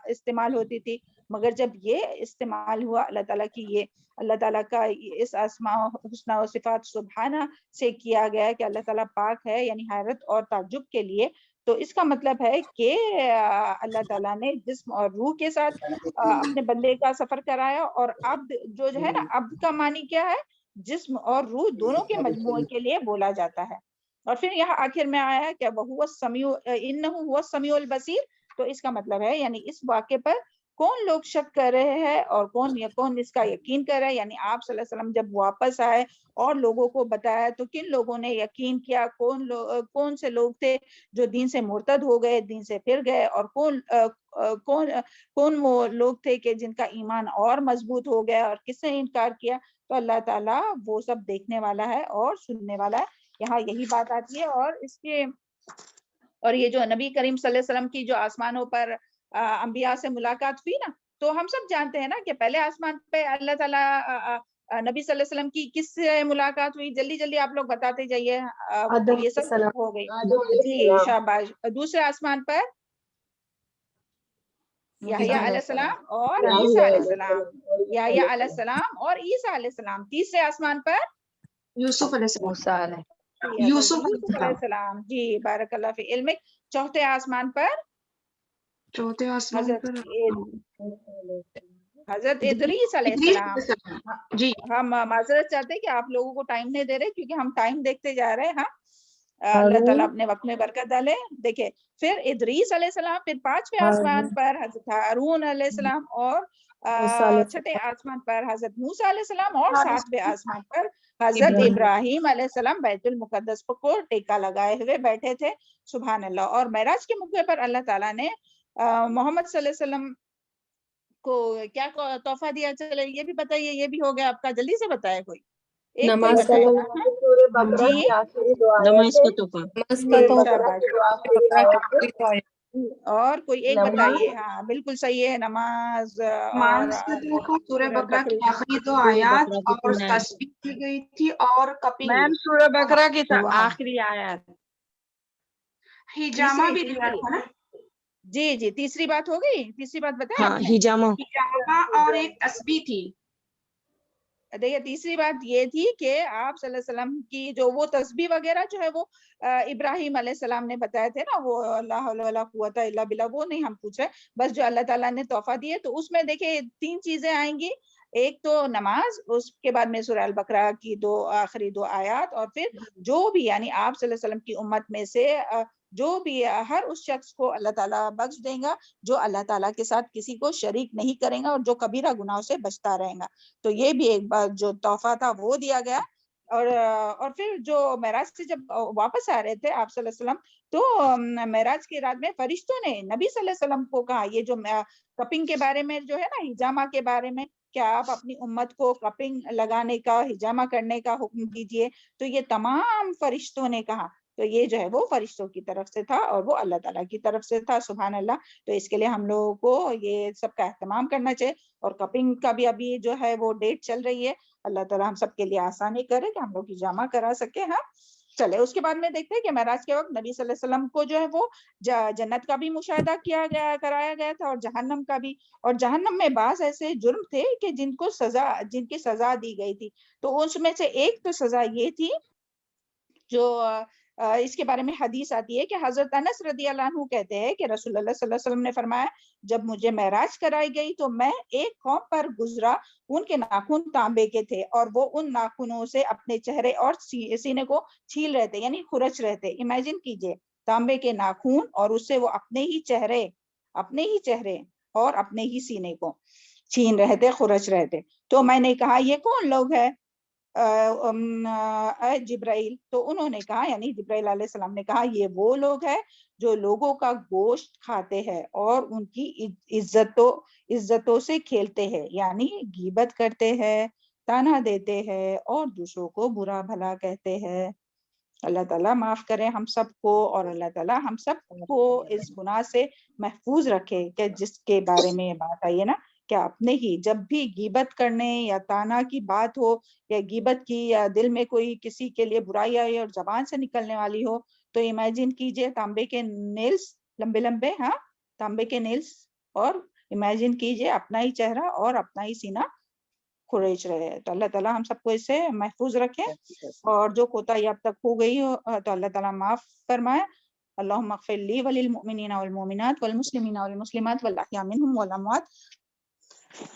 استعمال ہوتی تھی، مگر جب یہ استعمال ہوا اللہ تعالیٰ کی، یہ اللہ تعالیٰ کا اس اسماء حسنہ و صفات سبحانہ سے کیا گیا کہ اللہ تعالیٰ پاک ہے، یعنی حیرت اور تعجب کے لیے، تو اس کا مطلب ہے کہ اللہ تعالیٰ نے جسم اور روح کے ساتھ اپنے بندے کا سفر کرایا، اور عبد جو ہے نا، عبد کا معنی کیا ہے؟ جسم اور روح دونوں کے مجموعے کے لیے بولا جاتا ہے۔ اور پھر یہاں آخر میں آیا ہے کہ وَهُوَ السَّمِيعُ إِنَّهُ هُوَ السَّمِيعُ الْبَصِيرُ، تو اس کا مطلب ہے یعنی اس واقعے پر کون لوگ شک کر رہے ہیں اور کون اس کا یقین کر رہا ہے، یعنی آپ صلی اللہ علیہ وسلم جب واپس آئے اور لوگوں کو بتایا تو کن لوگوں نے یقین کیا، کون سے لوگ تھے جو دین سے مرتد ہو گئے، دین سے پھر گئے، اور کون وہ لوگ تھے کہ جن کا ایمان اور مضبوط ہو گیا، اور کس نے انکار کیا؟ تو اللہ تعالیٰ وہ سب دیکھنے والا ہے اور سننے والا ہے۔ یہاں یہی بات آتی ہے، اور یہ جو نبی کریم صلی اللہ علیہ وسلم کی جو آسمانوں پر انبیاء سے ملاقات ہوئی نا، تو ہم سب جانتے ہیں نا کہ پہلے آسمان پہ اللہ تعالیٰ نبی صلی اللہ علیہ وسلم کی کس سے ملاقات ہوئی؟ جلدی جلدی آپ لوگ بتاتے جائیے، یہ سب ہو گئی جی شاباش. دوسرے آسمان پر یحییٰ علیہ السلام اور عیسیٰ علیہ السلام، یحییٰ علیہ السلام اور عیسیٰ علیہ السلام. تیسرے آسمان پر یوسف علیہ السلام. موسیٰ علیہ یوسف علیہ السلام. جی بارک اللہ فی علمک. چوتھے آسمان پر چوتھے آسمان حضرت پر حضرت ادریس علیہ ادریس السلام. علیہ السلام. جی ہم معذرت چاہتے ہیں کہ آپ لوگوں کو ٹائم نہیں دے رہے، کیونکہ ہم ٹائم دیکھتے جا رہے ہیں. ہاں اللہ تعالیٰ اپنے وقت میں برکت ڈالے. دیکھیں پھر ادریس علیہ السلام، پھر پانچویں آسمان پر حضرت ہارون علیہ السلام، اور چھٹے آسمان پر حضرت موسیٰ علیہ السلام، اور ساتویں آسمان پر حضرت ابراہیم علیہ السلام بیت المقدس کو ٹیکا لگائے ہوئے بیٹھے تھے. سبحان اللہ. اور معراج کے موقع پر اللہ تعالیٰ نے محمد صلی اللہ علیہ وسلم کو کیا تحفہ دیا؟ چلے یہ بھی بتائیے. یہ بھی ہو گیا آپ کا، جلدی سے بتائے کوئی ایک کوئی بتائے. جی نماز کا تحفہ. نماز کا تو شاباش. اور کوئی ایک بتائیے. ہاں بالکل صحیح ہے، نماز. اور سورہ بقرہ کی آخری 2 آیات اور تسبیح کی گئی تھی، اور کپنگ میم سورہ بقرہ کی آخری آیت. ہجامہ بھی دیا تھا نا. جی جی تیسری بات ہو گئی. تیسری بات بتائیں ہاں آپ نے. ہجامہ اور ایک تسبیح تھی. دیکھیے تیسری بات یہ تھی کہ آپ صلی اللہ علیہ وسلم کی جو وہ تسبیح وغیرہ جو ہے وہ ابراہیم علیہ السلام نے بتایا تھے نا، وہ لا حول ولا قوت الا باللہ، وہ نہیں ہم پوچھ رہے، بس جو اللہ تعالیٰ نے تحفہ دیے. تو اس میں دیکھیں 3 چیزیں آئیں گی. ایک تو نماز، اس کے بعد میں سورہ البقرہ کی آخری 2 آیات، اور پھر جو بھی یعنی آپ صلی اللہ علیہ وسلم کی امت میں سے جو بھی ہر اس شخص کو اللہ تعالیٰ بخش دیں گا جو اللہ تعالیٰ کے ساتھ کسی کو شریک نہیں کرے گا اور جو کبیرہ گناہوں سے بچتا رہے گا. تو یہ بھی ایک بات جو تحفہ تھا وہ دیا گیا. اور پھر جو معراج سے جب واپس آ رہے تھے آپ صلی اللہ علیہ وسلم، تو معراج کی رات میں فرشتوں نے نبی صلی اللہ علیہ وسلم کو کہا، یہ جو کپنگ کے بارے میں جو ہے نا، ہجامہ کے بارے میں، کہ آپ اپنی امت کو کپنگ لگانے کا، ہجامہ کرنے کا حکم دیجئے. تو یہ تمام فرشتوں نے کہا. تو یہ جو ہے وہ فرشتوں کی طرف سے تھا اور وہ اللہ تعالیٰ کی طرف سے تھا. سبحان اللہ. تو اس کے لیے ہم لوگوں کو یہ سب کا اہتمام کرنا چاہیے. اور کپنگ کا بھی ابھی جو ہے وہ ڈیٹ چل رہی ہے. اللہ تعالیٰ ہم سب کے لیے آسانی کرے کہ ہم لوگ ہجامہ کرا سکیں. ہاں چلے اس کے بعد میں دیکھتے ہیں کہ معراج کے وقت نبی صلی اللہ علیہ وسلم کو جو ہے وہ جنت کا بھی مشاہدہ کرایا گیا تھا، اور جہنم کا بھی. اور جہنم میں بعض ایسے جرم تھے کہ جن کی سزا دی گئی تھی. تو اس میں سے ایک تو سزا یہ تھی جو اس کے بارے میں حدیث آتی ہے کہ حضرت انس رضی اللہ عنہ کہتے ہیں کہ رسول اللہ صلی اللہ علیہ وسلم نے فرمایا، جب مجھے معراج کرائی گئی تو میں ایک قوم پر گزرا، ان کے ناخن تانبے کے تھے اور وہ ان ناخنوں سے اپنے چہرے اور سینے کو چھیل رہے تھے، یعنی کھرچ رہے تھے. امیجن کیجئے تانبے کے ناخن اور اس سے وہ اپنے ہی چہرے اور اپنے ہی سینے کو چھین رہے تھے، کھرچ رہے تھے. تو میں نے کہا یہ کون لوگ ہے اے جبرائیل؟ تو انہوں نے کہا، یعنی جبرائیل علیہ السلام نے کہا، یہ وہ لوگ ہیں جو لوگوں کا گوشت کھاتے ہیں اور ان کی عزتوں سے کھیلتے ہیں، یعنی غیبت کرتے ہیں، تانا دیتے ہیں اور دوسروں کو برا بھلا کہتے ہیں. اللہ تعالیٰ معاف کرے ہم سب کو، اور اللہ تعالیٰ ہم سب کو اس گناہ سے محفوظ رکھے کہ جس کے بارے میں یہ بات آئی ہے نا، کہ اپنے ہی جب بھی غیبت کرنے یا تانا کی بات ہو، یا غیبت کی، یا دل میں کوئی کسی کے لیے برائی آئی اور زبان سے نکلنے والی ہو، تو امیجن کیجئے تانبے کے نیلز لمبے لمبے، ہاں تانبے کے نیلز، اور امیجن کیجئے اپنا ہی چہرہ اور اپنا ہی سینہ کھریچ رہے ہیں. تو اللہ تعالیٰ ہم سب کو اس سے محفوظ رکھے، اور جو کوتاہی اب تک ہو گئی ہو تو اللہ تعالیٰ معاف فرمائے. اللہم اغفر لی وللمؤمنین والمؤمنات والمسلمین والمسلمات والاحیاء منہم والاموات.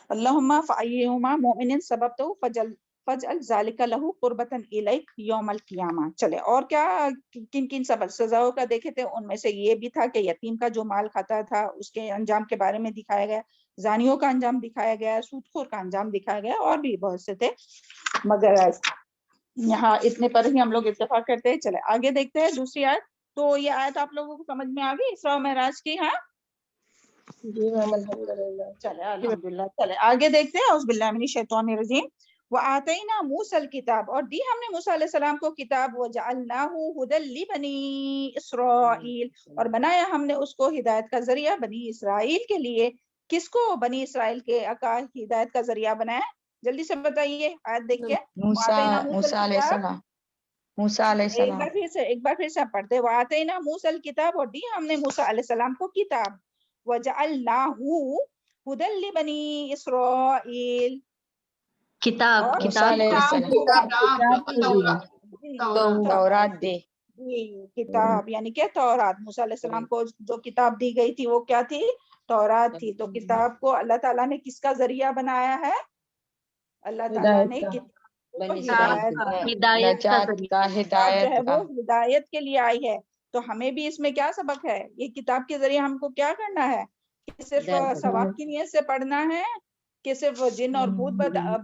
اللہم فأیہما مؤمن سببتہ فاجعل ذالک لہ قربۃ الیک یوم القیامہ. چلے اور کیا کن کن سزاؤں کا دیکھے تھے، ان میں سے یہ بھی تھا کہ یتیم کا جو مال کھاتا تھا اس کے انجام کے بارے میں دکھایا گیا، زانیوں کا انجام دکھایا گیا، سود خور کا انجام دکھایا گیا، اور بھی بہت سے تھے، مگر یہاں اتنے پر ہی ہم لوگ اتفاق کرتے ہیں. چلے آگے دیکھتے ہیں دوسری آیت. تو یہ آیت آپ لوگوں کو سمجھ میں آ گئی اسراء و معراج کی؟ ہاں جی میم الحمدللہ. چلے الحمدللہ. چلے آگے دیکھتے ہیں. اعوذ باللہ من الشیطان الرجیم. وآتینا موسیٰ الکتاب، اور دی ہم نے موسیٰ علیہ السلام کو کتاب، وجعلناہ ھدی لبنی اسرائیل، اور بنایا ہم نے اس کو ہدایت کا ذریعہ بنی اسرائیل کے لیے. کس کو بنی اسرائیل کے کا ہدایت کا ذریعہ بنایا؟ جلدی سے بتائیے، آیت دیکھیے. موسیٰ علیہ السلام. موسیٰ علیہ ایک السلام. بار پھر سے پڑھتے. وَآتَيْنَا مُوسَى الْكِتَابَ، اور دی ہم نے موسیٰ علیہ السلام کو کتاب. وَجَعَلْنَاهُ هُدًى لِبَنِي إِسْرَائِيل، کتاب اور موسیٰ علیہ السلام تورات دے. کتاب یعنی کہ تورات. موسیٰ علیہ السلام کو جو کتاب دی گئی تھی وہ کیا تھی؟ تورات تھی. تو کتاب کو اللہ تعالیٰ نے کس کا ذریعہ بنایا ہے؟ اللہ تعالیٰ نے ہدایت کا نجات ذریعہ. کا، جو ہے ہدایت کا. وہ ہدایت کے لیے آئی ہے. تو ہمیں بھی اس میں کیا سبق ہے؟ یہ کتاب کے ذریعے ہم کو کیا کرنا ہے؟ کہ صرف ثواب کی نیت سے پڑھنا ہے، کہ صرف جن اور بھوت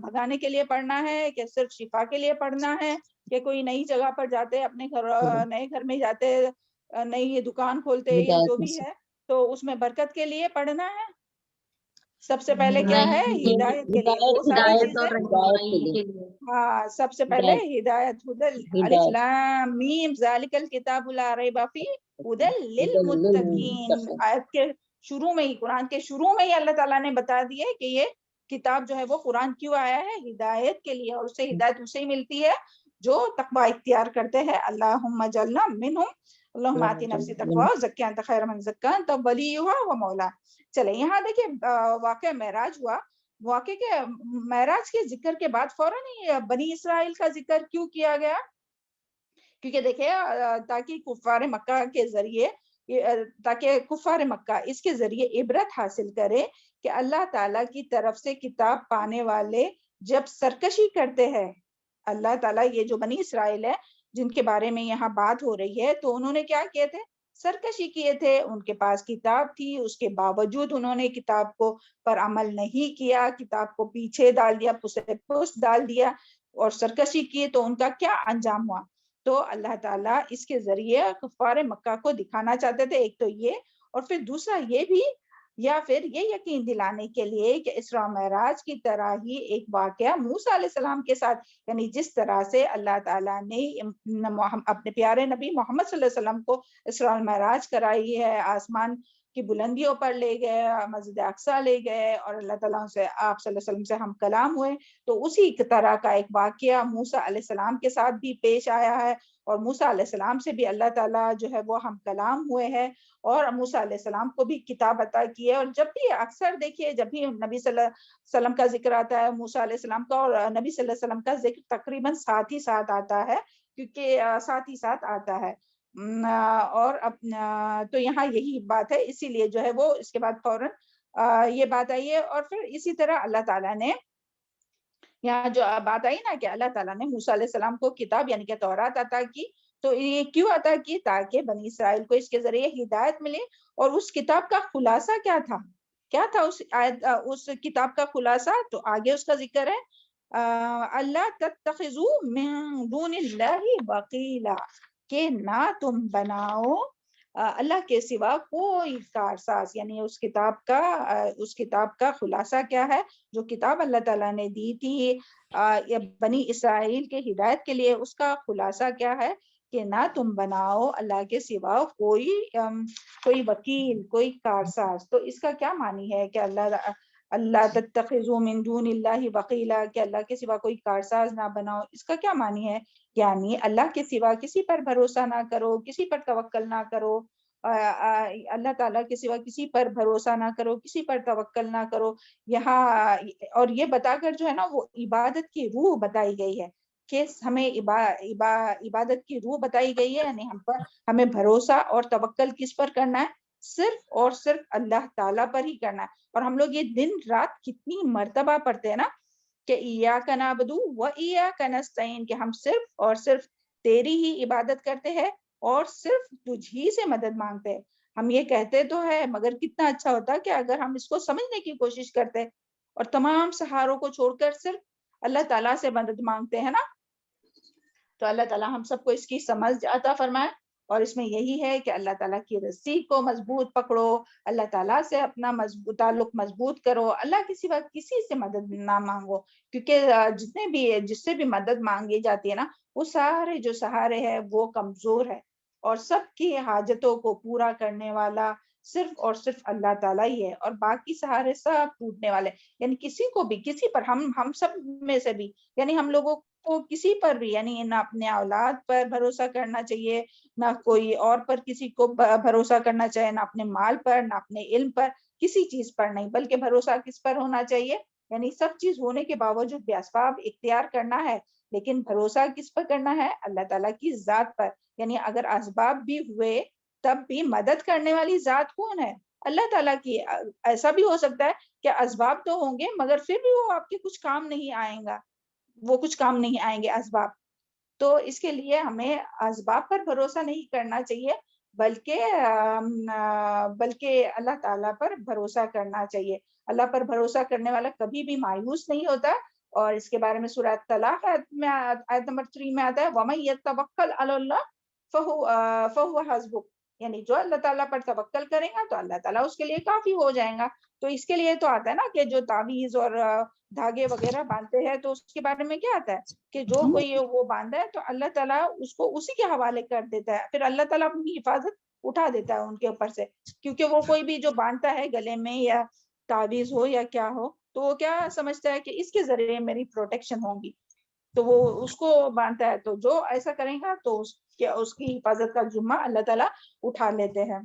بھگانے کے لیے پڑھنا ہے، کہ صرف شفا کے لیے پڑھنا ہے، کہ کوئی نئی جگہ پر جاتے، اپنے نئے گھر میں جاتے، نئی دکان کھولتے یا جو بھی ہے تو اس میں برکت کے لیے پڑھنا ہے. سب سے پہلے کیا ہے؟ ہدایت کے لیے. وہ ساری ہدایت چیزیں اور رہنمائی کے لیے. ہاں سب سے پہلے ہدایت. الف لام میم ذالک الکتاب لا ریب فیہ ھدی للمتقین. آیت کے شروع میں ہی، قرآن کے شروع میں ہی اللہ تعالیٰ نے بتا دیا کہ یہ کتاب جو ہے وہ قرآن کیوں آیا ہے؟ ہدایت کے لیے. اور اسے ہدایت اسے ہی ملتی ہے جو تقوی اختیار کرتے ہیں. اللہم اجعلنا منہم، اللہم آتی نفسی تقوی وزکیہا انت خیر من زکاہا انت ولیھا ومولاھا. چلے یہاں دیکھیں واقعہ معراج ہوا. واقع کے معراج کے ذکر کے بعد فوراً ہی بنی اسرائیل کا ذکر کیوں کیا گیا؟ کیونکہ دیکھیں تاکہ کفار مکہ کے ذریعے، تاکہ کفار مکہ اس کے ذریعے عبرت حاصل کرے کہ اللہ تعالیٰ کی طرف سے کتاب پانے والے جب سرکشی کرتے ہیں، اللہ تعالیٰ یہ جو بنی اسرائیل ہے جن کے بارے میں یہاں بات ہو رہی ہے، تو انہوں نے کیا کیے تھے؟ سرکشی کیے تھے. ان کے پاس کتاب تھی، اس کے باوجود انہوں نے کتاب کو پر عمل نہیں کیا، کتاب کو پیچھے ڈال دیا، پس ڈال دیا اور سرکشی کی. تو ان کا کیا انجام ہوا؟ تو اللہ تعالیٰ اس کے ذریعے کفار مکہ کو دکھانا چاہتے تھے، ایک تو یہ، اور پھر دوسرا یہ بھی، یا پھر یہ یقین دلانے کے لیے کہ اسراء معراج کی طرح ہی ایک واقعہ موسیٰ علیہ السلام کے ساتھ، یعنی جس طرح سے اللہ تعالیٰ نے اپنے پیارے نبی محمد صلی اللہ علیہ وسلم کو اسراء معراج کرائی ہے، آسمان کی بلندیوں پر لے گئے، مسجد اقصیٰ لے گئے اور اللہ تعالیٰ سے آپ صلی اللہ علیہ وسلم سے ہم کلام ہوئے، تو اسی طرح کا ایک واقعہ موسیٰ علیہ السلام کے ساتھ بھی پیش آیا ہے. اور موسیٰ علیہ السلام سے بھی اللہ تعالیٰ جو ہے وہ ہم کلام ہوئے ہیں اور موسیٰ علیہ السلام کو بھی کتاب عطا کی ہے. اور جب بھی اکثر دیکھیے جب بھی نبی صلی اللہ علیہ وسلم کا ذکر آتا ہے، موسیٰ علیہ السلام کا اور نبی صلی اللہ علیہ وسلم کا ذکر تقریباً ساتھ ہی ساتھ آتا ہے، کیونکہ ساتھ ہی ساتھ آتا ہے. اور تو یہاں یہی بات ہے، اسی لیے جو ہے وہ اس کے بعد فوراً یہ بات آئی ہے. اور پھر اسی طرح اللہ تعالیٰ نے یہاں جو بات آئی نا کہ اللہ تعالیٰ نے موسیٰ علیہ السلام کو کتاب یعنی کہ تورات عطا کی، تو یہ کیوں عطا کی؟ تاکہ بنی اسرائیل کو اس کے ذریعے ہدایت ملے. اور اس کتاب کا خلاصہ کیا تھا؟ کیا تھا اس کتاب کا خلاصہ؟ تو آگے اس کا ذکر ہے، اللہ تتخذوا من دون اللہ وکیلا، کہ نہ تم بناؤ اللہ کے سوا کوئی کارساز. یعنی اس کتاب کا خلاصہ کیا ہے؟ جو کتاب اللہ تعالیٰ نے دی تھی بنی اسرائیل کے ہدایت کے لیے، اس کا خلاصہ کیا ہے؟ کہ نہ تم بناؤ اللہ کے سوا کوئی وکیل، کوئی کارساز. تو اس کا کیا معنی ہے کہ اللہ تتخذوا من دون اللہ وکیلا، کہ اللہ کے سوا کوئی کارساز نہ بناؤ؟ اس کا کیا معنی ہے؟ یعنی اللہ کے سوا کسی پر بھروسہ نہ کرو، کسی پر توکل نہ کرو، اللہ تعالیٰ کے سوا کسی پر بھروسہ نہ کرو، کسی پر توکل نہ کرو. یہاں اور یہ بتا کر جو ہے نا وہ عبادت کی روح بتائی گئی ہے کہ ہمیں عبادت کی روح بتائی گئی ہے، یعنی ہمیں بھروسہ اور توکل کس پر کرنا ہے؟ صرف اور صرف اللہ تعالیٰ پر ہی کرنا ہے. اور ہم لوگ یہ دن رات کتنی مرتبہ پڑھتے ہیں نا کہ ایاک نعبد و ایاک نستعین، کہ ہم صرف اور صرف تیری ہی عبادت کرتے ہیں اور صرف تجھ ہی سے مدد مانگتے ہیں. ہم یہ کہتے تو ہے، مگر کتنا اچھا ہوتا کہ اگر ہم اس کو سمجھنے کی کوشش کرتے اور تمام سہاروں کو چھوڑ کر صرف اللہ تعالیٰ سے مدد مانگتے ہیں نا. تو اللہ تعالیٰ ہم سب کو اس کی سمجھ عطا فرمائے. اور اس میں یہی ہے کہ اللہ تعالیٰ کی رسی کو مضبوط پکڑو، اللہ تعالیٰ سے اپنا تعلق مضبوط کرو، اللہ کے سوا کسی سے مدد نہ مانگو، کیونکہ جس سے بھی مدد مانگی جاتی ہے نا، وہ سارے جو سہارے ہیں وہ کمزور ہے. اور سب کی حاجتوں کو پورا کرنے والا صرف اور صرف اللہ تعالیٰ ہی ہے، اور باقی سہارے سب ٹوٹنے والے. یعنی کسی کو بھی، کسی پر، ہم سب میں سے بھی، یعنی ہم لوگوں کو کسی پر بھی، یعنی نہ اپنے اولاد پر بھروسہ کرنا چاہیے، نہ کوئی اور پر کسی کو بھروسہ کرنا چاہیے، نہ اپنے مال پر، نہ اپنے علم پر، کسی چیز پر نہیں، بلکہ بھروسہ کس پر ہونا چاہیے؟ یعنی سب چیز ہونے کے باوجود بھی اسباب اختیار کرنا ہے، لیکن بھروسہ کس پر کرنا ہے؟ اللہ تعالیٰ کی ذات پر. یعنی اگر اسباب بھی ہوئے تب بھی مدد کرنے والی ذات کون ہے؟ اللہ تعالیٰ کی. ایسا بھی ہو سکتا ہے کہ اسباب تو ہوں گے مگر پھر بھی وہ آپ کے کچھ کام نہیں آئیں گا، وہ کچھ کام نہیں آئیں گے اسباب. تو اس کے لیے ہمیں اسباب پر بھروسہ نہیں کرنا چاہیے، بلکہ اللہ تعالیٰ پر بھروسہ کرنا چاہیے. اللہ پر بھروسہ کرنے والا کبھی بھی مایوس نہیں ہوتا. اور اس کے بارے میں سورہ طلاق میں آیت نمبر 3 میں آتا ہے وَمَن يَتَوَکَّلْ عَلَى اللَّهِ فَهُوَ حَسْبُهُ. یعنی جو اللہ تعالیٰ پر توکل کرے گا تو اللہ تعالیٰ اس کے لیے کافی ہو جائیں گا. تو اس کے لیے تو آتا ہے نا کہ جو تعویذ اور دھاگے وغیرہ باندھتے ہیں تو اس کے بارے میں کیا آتا ہے کہ جو کوئی وہ باندھا ہے تو اللہ تعالیٰ اس کو اسی کے حوالے کر دیتا ہے، پھر اللہ تعالیٰ اپنی حفاظت اٹھا دیتا ہے ان کے اوپر سے. کیونکہ وہ کوئی بھی جو باندھتا ہے گلے میں یا تعویذ ہو یا کیا ہو تو وہ کیا سمجھتا ہے کہ اس کے ذریعے میری پروٹیکشن ہوگی، تو وہ اس کو باندھتا ہے. تو جو ایسا کرے گا تو اس کی حفاظت کا ذمہ اللہ تعالیٰ اٹھا لیتے ہیں.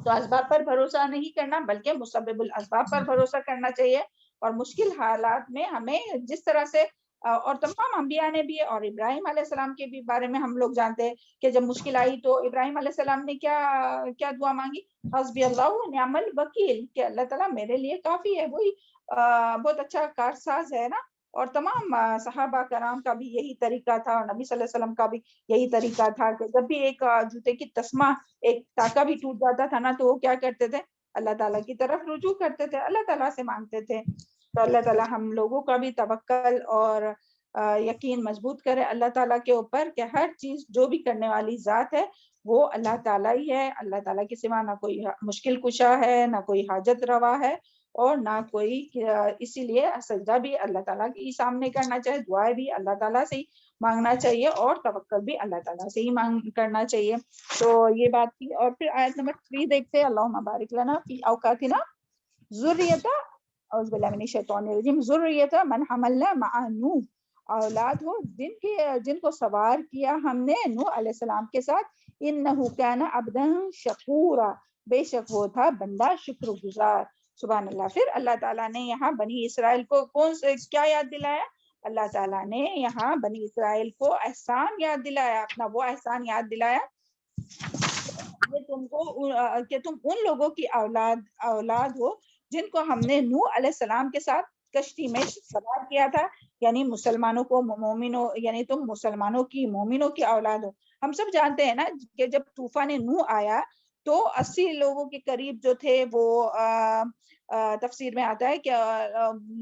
تو اسباب پر بھروسہ نہیں کرنا بلکہ مسبب الاسباب پر بھروسہ کرنا چاہیے. اور مشکل حالات میں ہمیں جس طرح سے، اور تمام انبیاء نے بھی، اور ابراہیم علیہ السلام کے بھی بارے میں ہم لوگ جانتے ہیں کہ جب مشکل آئی تو ابراہیم علیہ السلام نے کیا دعا مانگی؟ حسبی اللہ و نعم الوکیل، کہ اللہ تعالیٰ میرے لیے کافی ہے، وہی بہت اچھا کارساز ہے نا. اور تمام صحابہ کرام کا بھی یہی طریقہ تھا، اور نبی صلی اللہ علیہ وسلم کا بھی یہی طریقہ تھا کہ جب بھی ایک جوتے کی تسمہ، ایک ٹاکا بھی ٹوٹ جاتا تھا نا تو وہ کیا کرتے تھے؟ اللہ تعالیٰ کی طرف رجوع کرتے تھے، اللہ تعالیٰ سے مانگتے تھے. تو اللہ تعالیٰ ہم لوگوں کا بھی توکل اور یقین مضبوط کرے اللہ تعالیٰ کے اوپر کہ ہر چیز جو بھی کرنے والی ذات ہے وہ اللہ تعالیٰ ہی ہے. اللہ تعالیٰ کے سوا نہ کوئی مشکل کشا ہے، نہ کوئی حاجت روا ہے، اور نہ کوئی. اسی لیے سجدہ بھی اللہ تعالیٰ کے سامنے کرنا چاہیے، دعائیں بھی اللہ تعالیٰ سے ہی مانگنا چاہیے، اور توکل بھی اللہ تعالیٰ سے ہی کرنا چاہیے. تو یہ بات تھی. اور پھر آیت نمبر 3 دیکھتے ہیں. اللہم بارک لنا فی اوقاتنا ذریۃ، اعوذ باللہ من الشیطان الرجیم، ذریۃ من حملنا مع نوح، اولاد ہو جن کو سوار کیا ہم نے نوح علیہ السلام کے ساتھ. انہ کان عبدا شکورا، بے شک وہ تھا بندہ شکر گزار. سبحان اللہ. پھر اللہ تعالیٰ نے یہاں بنی اسرائیل کو کیا یاد دلایا؟ اللہ تعالیٰ نے یہاں بنی اسرائیل کو احسان یاد دلایا، اپنا وہ احسان یاد دلایا کہ تم ان لوگوں کی اولاد ہو جن کو ہم نے نوح علیہ السلام کے ساتھ کشتی میں سوار کیا تھا. یعنی مسلمانوں کو مومنوں، یعنی تم مسلمانوں کی مومنوں کی اولاد ہو. ہم سب جانتے ہیں نا کہ جب طوفان نوح آیا تو 80 لوگوں کے قریب جو تھے وہ تفسیر میں آتا ہے کہ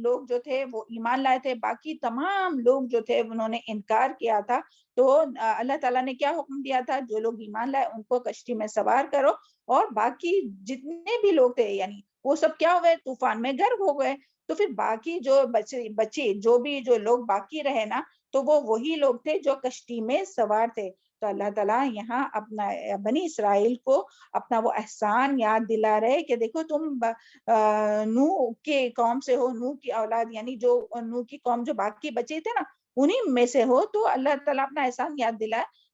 لوگ جو تھے وہ ایمان لائے تھے، باقی تمام لوگ جو تھے انہوں نے انکار کیا تھا. تو اللہ تعالیٰ نے کیا حکم دیا تھا؟ جو لوگ ایمان لائے ان کو کشتی میں سوار کرو، اور باقی جتنے بھی لوگ تھے یعنی وہ سب کیا ہوئے؟ طوفان میں غرق ہو گئے. تو پھر باقی جو بچے جو لوگ باقی رہے نا تو وہ وہی لوگ تھے جو کشتی میں سوار تھے. تو اللہ تعالیٰ یہاں اپنا بنی اسرائیل کو اپنا وہ احسان یاد دلا رہے کہ دیکھو تم نوح کے قوم سے ہو، نوح کی اولاد، یعنی جو نوح کی قوم جو باقی بچے تھے نا انہی میں سے ہو. تو اللہ تعالیٰ اپنا احسان یاد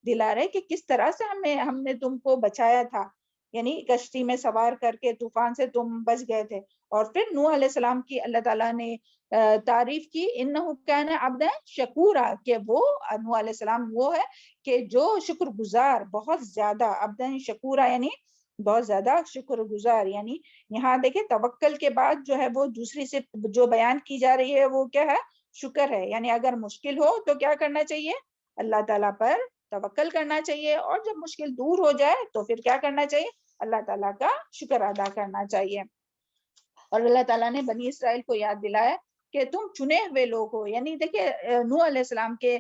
دلا رہے کہ کس طرح سے ہم نے تم کو بچایا تھا، یعنی کشتی میں سوار کر کے طوفان سے تم بچ گئے تھے. اور پھر نوح علیہ السلام کی اللہ تعالیٰ نے تعریف کی، انہ کان عبدا شکورا، کہ وہ نوح علیہ السلام وہ ہے کہ جو شکر گزار، بہت زیادہ، عبدا شکورا یعنی بہت زیادہ شکر گزار. یعنی یہاں دیکھیں توکل کے بعد جو ہے وہ دوسری سے جو بیان کی جا رہی ہے وہ کیا ہے؟ شکر ہے. یعنی اگر مشکل ہو تو کیا کرنا چاہیے؟ اللہ تعالیٰ پر توکل کرنا چاہیے، اور جب مشکل دور ہو جائے تو پھر کیا کرنا چاہیے؟ اللہ تعالیٰ کا شکر ادا کرنا چاہیے. اور اللہ تعالیٰ نے بنی اسرائیل کو یاد دلایا کہ تم چنے ہوئے لوگ ہو. یعنی دیکھیں نوح علیہ السلام کے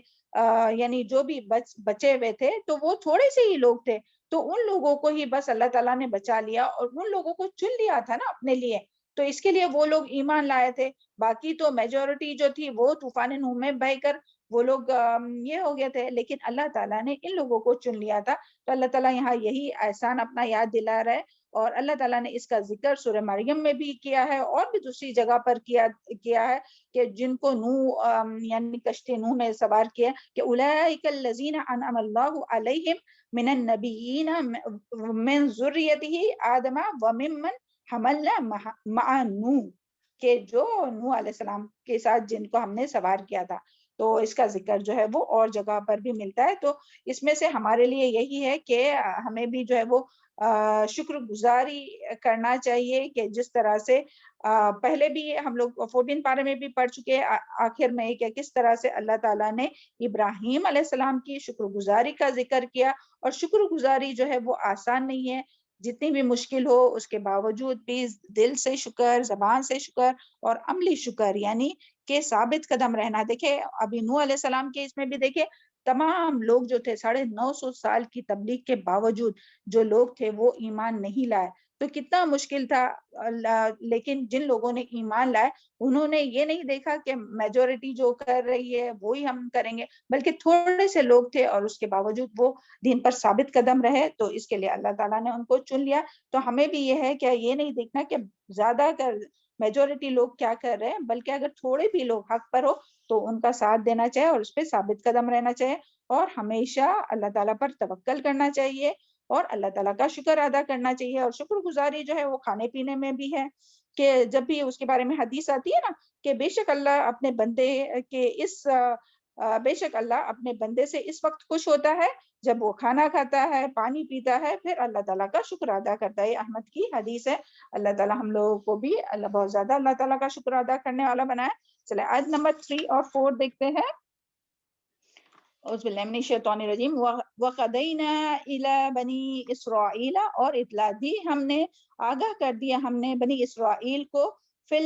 یعنی جو بھی بچے ہوئے تھے تو وہ تھوڑے سے ہی لوگ تھے، تو ان لوگوں کو ہی بس اللہ تعالیٰ نے بچا لیا، اور ان لوگوں کو چن لیا تھا نا اپنے لیے. تو اس کے لیے وہ لوگ ایمان لائے تھے، باقی تو میجورٹی جو تھی وہ طوفان نوح میں بہ کر وہ لوگ یہ ہو گئے تھے، لیکن اللہ تعالیٰ نے ان لوگوں کو چن لیا تھا. تو اللہ تعالیٰ یہاں یہی احسان اپنا یاد دلا رہا ہے، اور اللہ تعالیٰ نے اس کا ذکر سورہ مریم میں بھی کیا ہے اور بھی دوسری جگہ پر کیا ہے کہ جن کو نوح یعنی کشتی نوح میں سوار کیا کہ اولئک الذین انعم اللہ علیہم من النبیین من ذریتہ آدم وممن حملنا مع نوح، کہ جو نوح علیہ السلام کے ساتھ جن کو ہم نے سوار کیا تھا. تو اس کا ذکر جو ہے وہ اور جگہ پر بھی ملتا ہے. تو اس میں سے ہمارے لیے یہی ہے کہ ہمیں بھی جو ہے وہ شکر گزاری کرنا چاہیے کہ جس طرح سے پہلے بھی ہم لوگ 14 پارے میں بھی پڑھ چکے آخر میں کہ کس طرح سے اللہ تعالیٰ نے ابراہیم علیہ السلام کی شکر گزاری کا ذکر کیا. اور شکر گزاری جو ہے وہ آسان نہیں ہے، جتنی بھی مشکل ہو اس کے باوجود بھی دل سے شکر، زبان سے شکر اور عملی شکر یعنی کہ ثابت قدم رہنا. دیکھیں ابھی نوح علیہ السلام کے اس میں بھی دیکھیں تمام لوگ جو تھے 950 سال کی تبلیغ کے باوجود جو لوگ تھے وہ ایمان نہیں لائے. تو کتنا مشکل تھا، لیکن جن لوگوں نے ایمان لائے انہوں نے یہ نہیں دیکھا کہ میجورٹی جو کر رہی ہے وہی ہم کریں گے، بلکہ تھوڑے سے لوگ تھے اور اس کے باوجود وہ دین پر ثابت قدم رہے. تو اس کے لیے اللہ تعالیٰ نے ان کو چن لیا. تو ہمیں بھی یہ ہے کہ یہ نہیں دیکھنا کہ زیادہ میجورٹی لوگ کیا کر رہے ہیں، بلکہ اگر تھوڑے بھی لوگ حق پر ہو تو ان کا ساتھ دینا چاہیے اور اس پہ ثابت قدم رہنا چاہیے، اور ہمیشہ اللہ تعالیٰ پر توکل کرنا چاہیے اور اللہ تعالیٰ کا شکر ادا کرنا چاہیے. اور شکر گزاری جو ہے وہ کھانے پینے میں بھی ہے کہ جب بھی اس کے بارے میں حدیث آتی ہے نا کہ بے شک اللہ اپنے بندے کے بے شک اللہ اپنے بندے سے اس وقت خوش ہوتا ہے جب وہ کھانا کھاتا ہے، پانی پیتا ہے، پھر اللہ تعالیٰ کا شکر ادا کرتا ہے. احمد کی حدیث ہے. اللہ تعالیٰ ہم لوگوں کو بھی بہت زیادہ اللہ تعالیٰ کا شکر ادا کرنے والا بنائے. چلے آیت نمبر 3 اور 4 دیکھتے ہیں. اعوذ باللہ من الشیطان الرجیم. وَقَضَيْنَا إِلَى بَنِي إِسْرَائِيلَ، اور اطلاع دی ہم نے، آگاہ کر دیا ہم نے بنی اسرائیل کو فی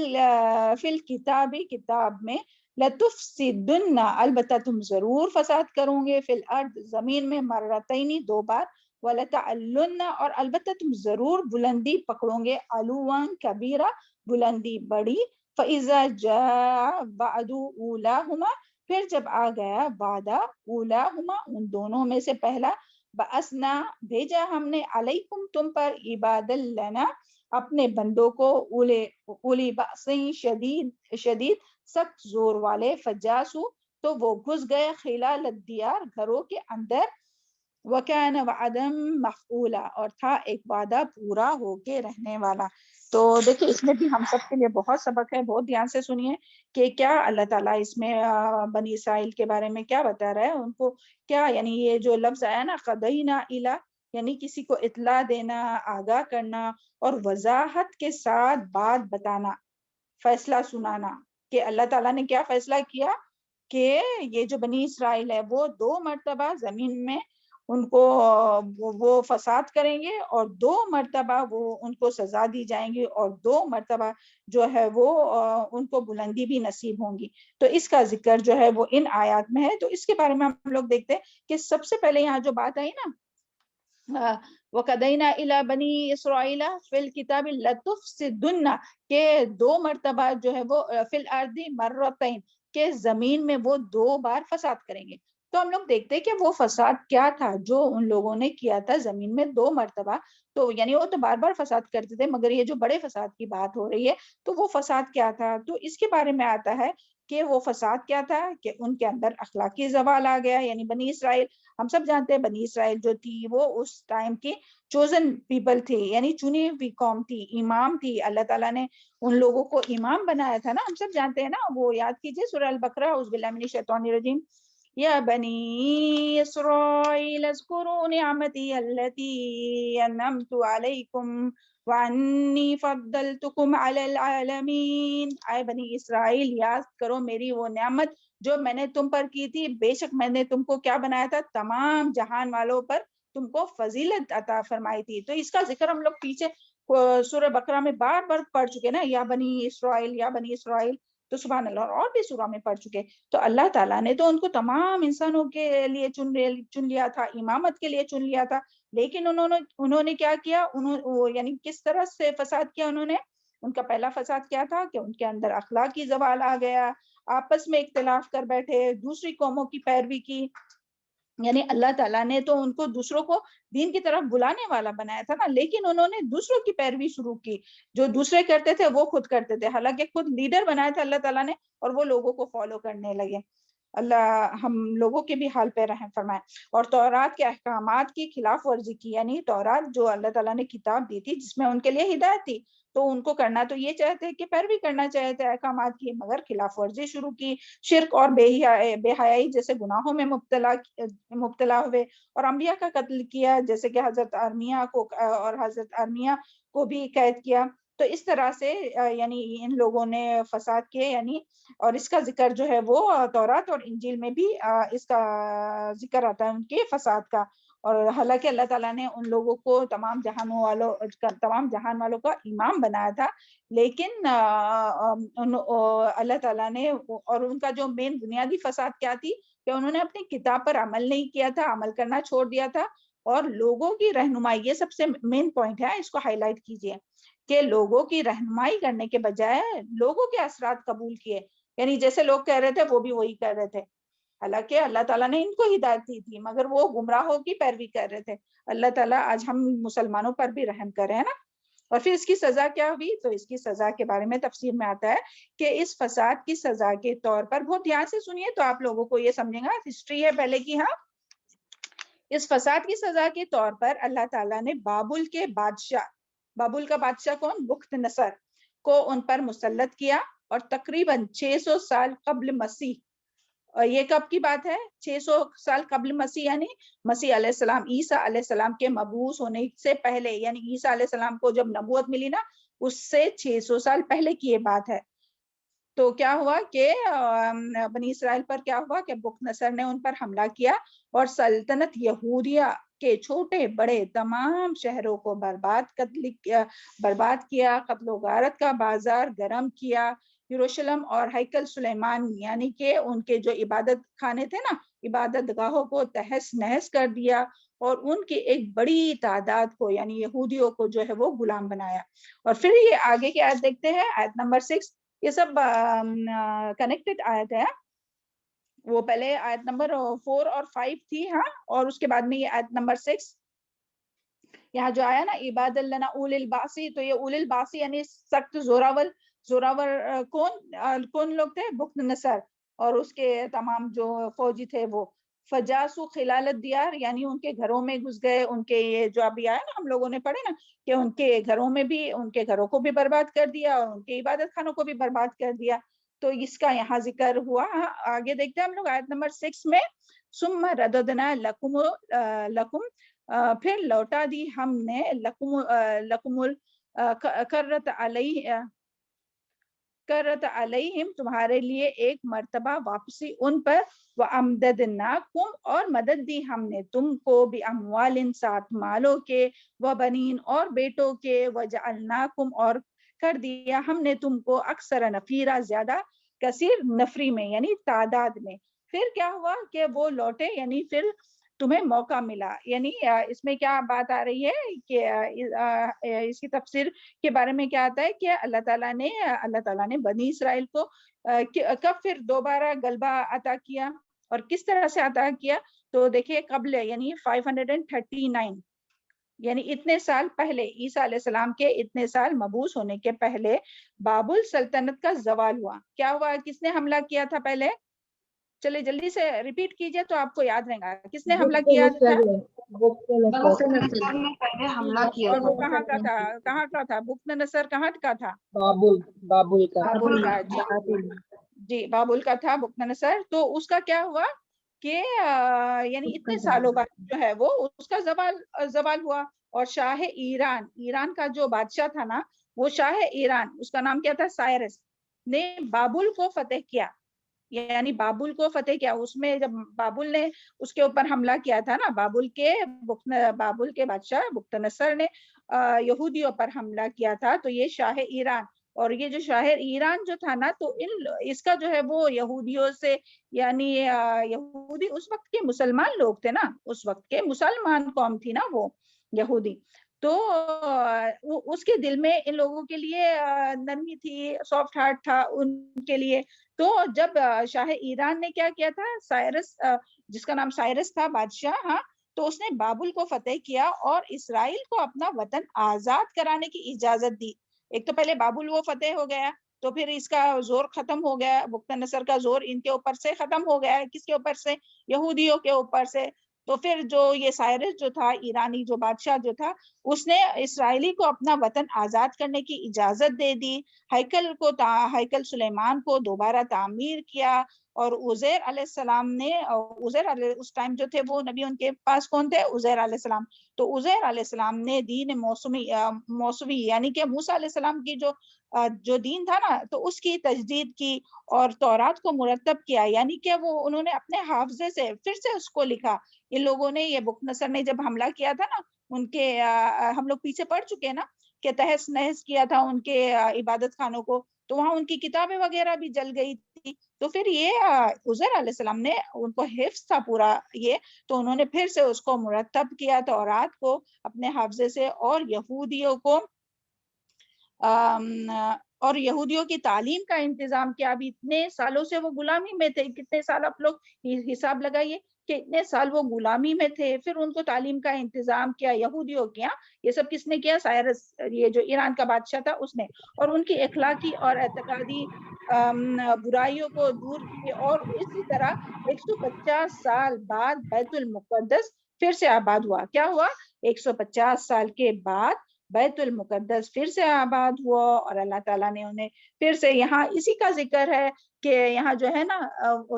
الکتاب، کتاب میں، لَتُفْسِدُنَّ، البتہ تم ضرور فساد کرو گے، فی الارض، زمین میں، مرتین، 2 بار، وَلَتَعْلُنَّ، اور البتہ تم ضرور بلندی پکڑو گے، عَلُوًّا کبیرہ، بلندی بڑی. فَإِذَا جَاءَ بَعْدُ أُولَاهُمَا، پھر جب آ گیا وعدہ اولاہما، ان دونوں میں سے پہلا، بَأَسْنَا، بھیجا ہم نے، علیکم، تم پر، عباد لنا، اپنے بندوں کو، اولی بأس شدید، سخت زور والے، فجاسو، تو وہ گھس گئے، خلال الدیار، گھروں کے اندر، وَكَانَ وَعْدًا مَفْعُولًا، اور تھا ایک وعدہ پورا ہو کے رہنے والا. تو دیکھیں اس میں بھی ہم سب کے لیے بہت سبق ہے، بہت دھیان سے سنیے کہ کیا اللہ تعالیٰ اس میں بنی اسرائیل کے بارے میں کیا بتا رہا ہے. ان کو کیا یعنی یہ جو لفظ آیا نا قَضَيْنَا إِلَىٰ، یعنی کسی کو اطلاع دینا، آگاہ کرنا اور وضاحت کے ساتھ بات بتانا، فیصلہ سنانا کہ اللہ تعالیٰ نے کیا فیصلہ کیا کہ یہ جو بنی اسرائیل ہے وہ 2 مرتبہ زمین میں ان کو وہ فساد کریں گے، اور 2 مرتبہ وہ ان کو سزا دی جائیں گی، اور 2 مرتبہ جو ہے وہ ان کو بلندی بھی نصیب ہوں گی. تو اس کا ذکر جو ہے وہ ان آیات میں ہے. تو اس کے بارے میں ہم لوگ دیکھتے ہیں کہ سب سے پہلے یہاں جو بات آئی نا وَقَضَيْنَا إِلَىٰ بَنِي إِسْرَائِيلَ فِي الْكِتَابِ لَتُفْسِدُنَّ، کہ 2 مرتبہ جو ہے وہ فِي الْأَرْضِ مَرَّتَيْن، کہ زمین میں وہ 2 بار فساد کریں گے. تو ہم لوگ دیکھتے ہیں کہ وہ فساد کیا تھا جو ان لوگوں نے کیا تھا زمین میں 2 مرتبہ. تو یعنی وہ تو بار بار فساد کرتے تھے، مگر یہ جو بڑے فساد کی بات ہو رہی ہے تو وہ فساد کیا تھا. تو اس کے بارے میں آتا ہے کہ وہ فساد کیا تھا کہ ان کے اندر اخلاقی زوال آ گیا. یعنی بنی اسرائیل، ہم سب جانتے ہیں بنی اسرائیل جو تھی وہ اس ٹائم کی چوزن پیپل تھی، یعنی چنی ہوئی قوم تھی، امام تھی. اللہ تعالیٰ نے ان لوگوں کو امام بنایا تھا نا، ہم سب جانتے ہیں نا. وہ یاد کیجئے سورہ البقرہ، اعوذ باللہ من الشیطان الرجیم. یا بنی اسرائیل اذکروا نعمتی التی انعمت علیکم وانی فضلتکم علی العالمین. اے بنی اسرائیل یاد کرو میری وہ نعمت جو میں نے تم پر کی تھی، بے شک میں نے تم کو کیا بنایا تھا، تمام جہان والوں پر تم کو فضیلت عطا فرمائی تھی. تو اس کا ذکر ہم لوگ پیچھے سورہ بقرہ میں بار بار پڑھ چکے نا، یا بنی اسرائیل، یا بنی اسرائیل. تو سبحان اللہ، اور بھی سورہ میں پڑھ چکے. تو اللہ تعالیٰ نے تو ان کو تمام انسانوں کے لیے چن لیا تھا، امامت کے لیے چن لیا تھا. لیکن انہوں نے کیا کیا، یعنی کس طرح سے فساد کیا انہوں نے. ان کا پہلا فساد کیا تھا کہ ان کے اندر اخلاقی زوال آ گیا، آپس میں اختلاف کر بیٹھے، دوسری قوموں کی پیروی کی. یعنی اللہ تعالیٰ نے تو ان کو دوسروں کو دین کی طرف بلانے والا بنایا تھا نا، لیکن انہوں نے دوسروں کی پیروی شروع کی. جو دوسرے کرتے تھے وہ خود کرتے تھے، حالانکہ خود لیڈر بنایا تھا اللہ تعالیٰ نے، اور وہ لوگوں کو فالو کرنے لگے. اللہ ہم لوگوں کے بھی حال پہ رحم فرمائے. اور تورات کے احکامات کی خلاف ورزی کی، یعنی تورات جو اللہ تعالیٰ نے کتاب دی تھی جس میں ان کے لیے ہدایت تھی، تو ان کو کرنا تو یہ چاہتے کہ پیروی کرنا چاہتے احکامات کی، مگر خلاف ورزی شروع کی. شرک اور بے حیائی جیسے گناہوں میں مبتلا ہوئے، اور انبیاء کا قتل کیا، جیسے کہ حضرت ارمیہ کو بھی قید کیا. تو اس طرح سے یعنی ان لوگوں نے فساد کیے، یعنی اور اس کا ذکر جو ہے وہ تورات اور انجیل میں بھی اس کا ذکر آتا ہے ان کے فساد کا. اور حالانکہ اللہ تعالیٰ نے ان لوگوں کو تمام جہان والوں کا امام بنایا تھا، لیکن اللہ تعالیٰ نے، اور ان کا جو مین بنیادی فساد کیا تھی کہ انہوں نے اپنی کتاب پر عمل نہیں کیا تھا، عمل کرنا چھوڑ دیا تھا. اور لوگوں کی رہنمائی، یہ سب سے مین پوائنٹ ہے، اس کو ہائی لائٹ کیجئے کہ لوگوں کی رہنمائی کرنے کے بجائے لوگوں کے اثرات قبول کیے. یعنی جیسے لوگ کہہ رہے تھے وہ بھی وہی کر رہے تھے، حالانکہ اللہ تعالیٰ نے ان کو ہدایت دی تھی، مگر وہ گمراہوں کی پیروی کر رہے تھے. اللہ تعالیٰ آج ہم مسلمانوں پر بھی رحم کرے نا. اور پھر اس کی سزا کیا ہوئی؟ تو اس کی سزا کے بارے میں تفسیر میں آتا ہے کہ اس فساد کی سزا کے طور پر، بہت دھیان سے سنیے تو آپ لوگوں کو یہ سمجھیں گا، ہسٹری ہے پہلے کی. ہاں، اس فساد کی سزا کے طور پر اللہ تعالیٰ نے بابل کا بادشاہ کون؟ بخت نصر کو ان پر مسلط کیا، اور تقریباً 600 سال قبل مسیح. اور یہ کب کی بات ہے؟ 600 سال قبل مسیح، یعنی مسیح علیہ السلام، عیسیٰ علیہ السلام کے مبعوث ہونے سے پہلے، یعنی عیسیٰ علیہ السلام کو جب نبوت ملی نا، اس سے 600 سال پہلے کی یہ بات ہے. تو کیا ہوا کہ بنی اسرائیل پر کیا ہوا کہ بخت نصر نے ان پر حملہ کیا، اور سلطنت یہودیہ کے چھوٹے بڑے تمام شہروں کو برباد کیا، قتل و غارت کا بازار گرم کیا. یروشلم اور ہیکل سلیمان، یعنی کہ ان کے جو عبادت خانے تھے نا، عبادت گاہوں کو تہس نہس کر دیا، اور ان کی ایک بڑی تعداد کو، یعنی یہودیوں کو جو ہے وہ غلام بنایا. اور پھر یہ آگے کی آیت دیکھتے ہیں، آیت نمبر 6. یہ سب کنیکٹڈ آیت ہے. وہ پہلے آیت نمبر 4 اور 5 تھی، ہاں، اور اس کے بعد میں یہ آیت نمبر 6 یہاں جو آیا نا، عباد لنا اول الباسی. تو یہ اول الباسی یعنی سخت زوراور کون لوگ تھے؟ بخت نصر اور اس کے تمام جو فوجی تھے. وہ فجاسو خلال الدیار، یعنی ان کے گھروں میں گھس گئے. ان کے یہ جو ابھی آیا نا، ہم لوگوں نے پڑھے نا کہ ان کے گھروں میں بھی، ان کے گھروں کو بھی برباد کر دیا، اور ان کے عبادت خانوں کو بھی برباد کر دیا. تو اس کا یہاں ذکر ہوا. آگے دیکھتے ہیں ہم لوگ آیت نمبر 6 میں، ثم رددنا لکم پھر لوٹا دی ہم نے لکم کرت علیہم تمہارے لیے ایک مرتبہ واپسی ان پر، وَأَمْدَدْنَاكُمْ اور مدد دی ہم نے تم کو، بِأَمْوَالٍ ساتھ مالوں کے، وَبَنِينَ اور بیٹوں کے، وَجَعَلْنَاكُمْ اور کر دیا ہم نے تم کو، اکثر نفیرا زیادہ کثیر نفری میں، یعنی تعداد میں. پھر کیا ہوا کہ وہ لوٹے، یعنی پھر تمہیں موقع ملا. یعنی اس میں کیا بات آ رہی ہے کہ اس کی تفسیر کے بارے میں کیا آتا ہے کہ اللہ تعالیٰ نے بنی اسرائیل کو کب پھر دوبارہ غلبہ عطا کیا، اور کس طرح سے عطا کیا. تو دیکھیے قبل، یعنی 539، یعنی اتنے سال پہلے، عیسیٰ علیہ السلام کے اتنے سال مبعوث ہونے کے پہلے بابل سلطنت کا زوال ہوا. کیا ہوا؟ کس نے حملہ کیا تھا پہلے؟ چلے جلدی سے ریپیٹ کیجئے تو آپ کو یاد رہے گا. کس نے حملہ کیا تھا؟ بخت نصر نے پہلے حملہ کیا اور تھا. وہ کہاں کا تھا؟ بخت نصر کہاں کا تھا؟ بابل کا. جی، بابل کا تھا بخت نصر. تو اس کا کیا ہوا کہ یعنی اتنے سالوں بعد جو ہے وہ اس کا زوال ہوا. اور شاہ ایران کا جو بادشاہ تھا نا، وہ شاہ ایران، اس کا نام کیا تھا؟ سائرس، نے بابل کو فتح کیا. یعنی بابل کو فتح کیا. اس میں جب بابل نے اس کے اوپر حملہ کیا تھا نا، بابل کے بادشاہ بخت نصر نے یہودیوں پر حملہ کیا تھا. تو یہ شاہ ایران، اور یہ جو شاہ ایران جو تھا نا، تو اس کا جو ہے وہ یہودیوں سے، یعنی یہودی اس وقت کے مسلمان لوگ تھے نا، اس وقت کے مسلمان قوم تھی نا وہ یہودی. تو اس کے دل میں ان لوگوں کے لیے نرمی تھی، سافٹ ہارٹ تھا ان کے لیے. تو جب شاہ ایران نے کیا کیا تھا، سائرس جس کا نام سائرس تھا بادشاہ، ہاں، تو اس نے بابل کو فتح کیا اور اسرائیل کو اپنا وطن آزاد کرانے کی اجازت دی. ایک تو پہلے بابل وہ فتح ہو گیا، تو پھر اس کا زور ختم ہو گیا، بخت نصر کا زور ان کے اوپر سے ختم ہو گیا ہے. کس کے اوپر سے؟ یہودیوں کے اوپر سے. تو پھر جو یہ سائرس جو تھا ایرانی جو بادشاہ جو تھا، اس نے اسرائیلی کو اپنا وطن آزاد کرنے کی اجازت دے دی. ہیکل سلیمان کو دوبارہ تعمیر کیا. اور عزیر علیہ السلام نے، اس ٹائم جو تھے وہ نبی، ان کے پاس کون تھے؟ عزیر علیہ السلام. تو عزیر علیہ السلام نے دین موسمی یعنی کہ موسیٰ علیہ السلام کی جو دین تھا نا، تو اس کی تجدید کی اور تورات کو مرتب کیا. یعنی کہ وہ انہوں نے اپنے حافظے سے پھر سے اس کو لکھا. ان لوگوں نے، یہ بخت نصر نے جب حملہ کیا تھا نا ان کے، ہم لوگ پیچھے پڑ چکے نا کہ تہس نہس کیا تھا ان کے عبادت خانوں کو، تو وہاں ان کی کتابیں وغیرہ بھی جل گئی تھی. تو پھر یہ عزیر علیہ السلام نے، ان کو حفظ تھا پورا یہ، تو انہوں نے پھر سے اس کو مرتب کیا تورات کو اپنے حافظے سے. اور یہودیوں کی تعلیم کا انتظام کیا. اب اتنے سالوں سے وہ غلامی میں تھے، کتنے سال آپ لوگ حساب لگائیے کہ اتنے سال وہ غلامی میں تھے، پھر ان کو تعلیم کا انتظام کیا یہودیوں کیا. یہ سب کس نے کیا؟ سائرس، یہ جو ایران کا بادشاہ تھا اس نے. اور ان کی اخلاقی اور اعتقادی برائیوں کو دور کی. اور اسی طرح 150 سال بعد بیت المقدس پھر سے آباد ہوا. کیا ہوا؟ 150 سال کے بعد بیت المقدس پھر سے آباد ہوا. اور اللہ تعالیٰ نے انہیں پھر سے، یہاں اسی کا ذکر ہے کہ یہاں جو ہے نا،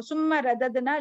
ثم رددنا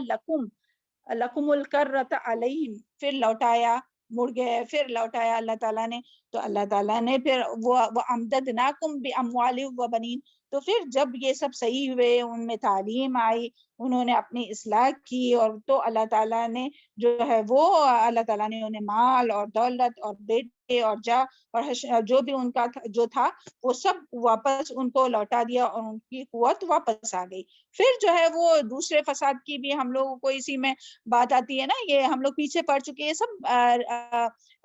لکم الکرۃ علیہم، پھر لوٹایا، مڑ گئے، پھر لوٹایا اللہ تعالیٰ نے. تو اللہ تعالیٰ نے پھر وَأَمْدَدْنَاكُمْ بِأَمْوَالٍ وَبَنِينَ. تو پھر جب یہ سب صحیح ہوئے، ان میں تعلیم آئی، انہوں نے اپنی اصلاح کی، اور تو اللہ تعالیٰ نے جو ہے وہ، اللہ تعالیٰ نے انہیں مال اور دولت اور بیٹے اور جا اور جو بھی ان کا جو تھا وہ سب واپس ان کو لوٹا دیا، اور ان کی قوت واپس آ گئی. پھر جو ہے وہ دوسرے فساد کی بھی ہم لوگوں کو اسی میں بات آتی ہے نا، یہ ہم لوگ پیچھے پڑ چکے. یہ سب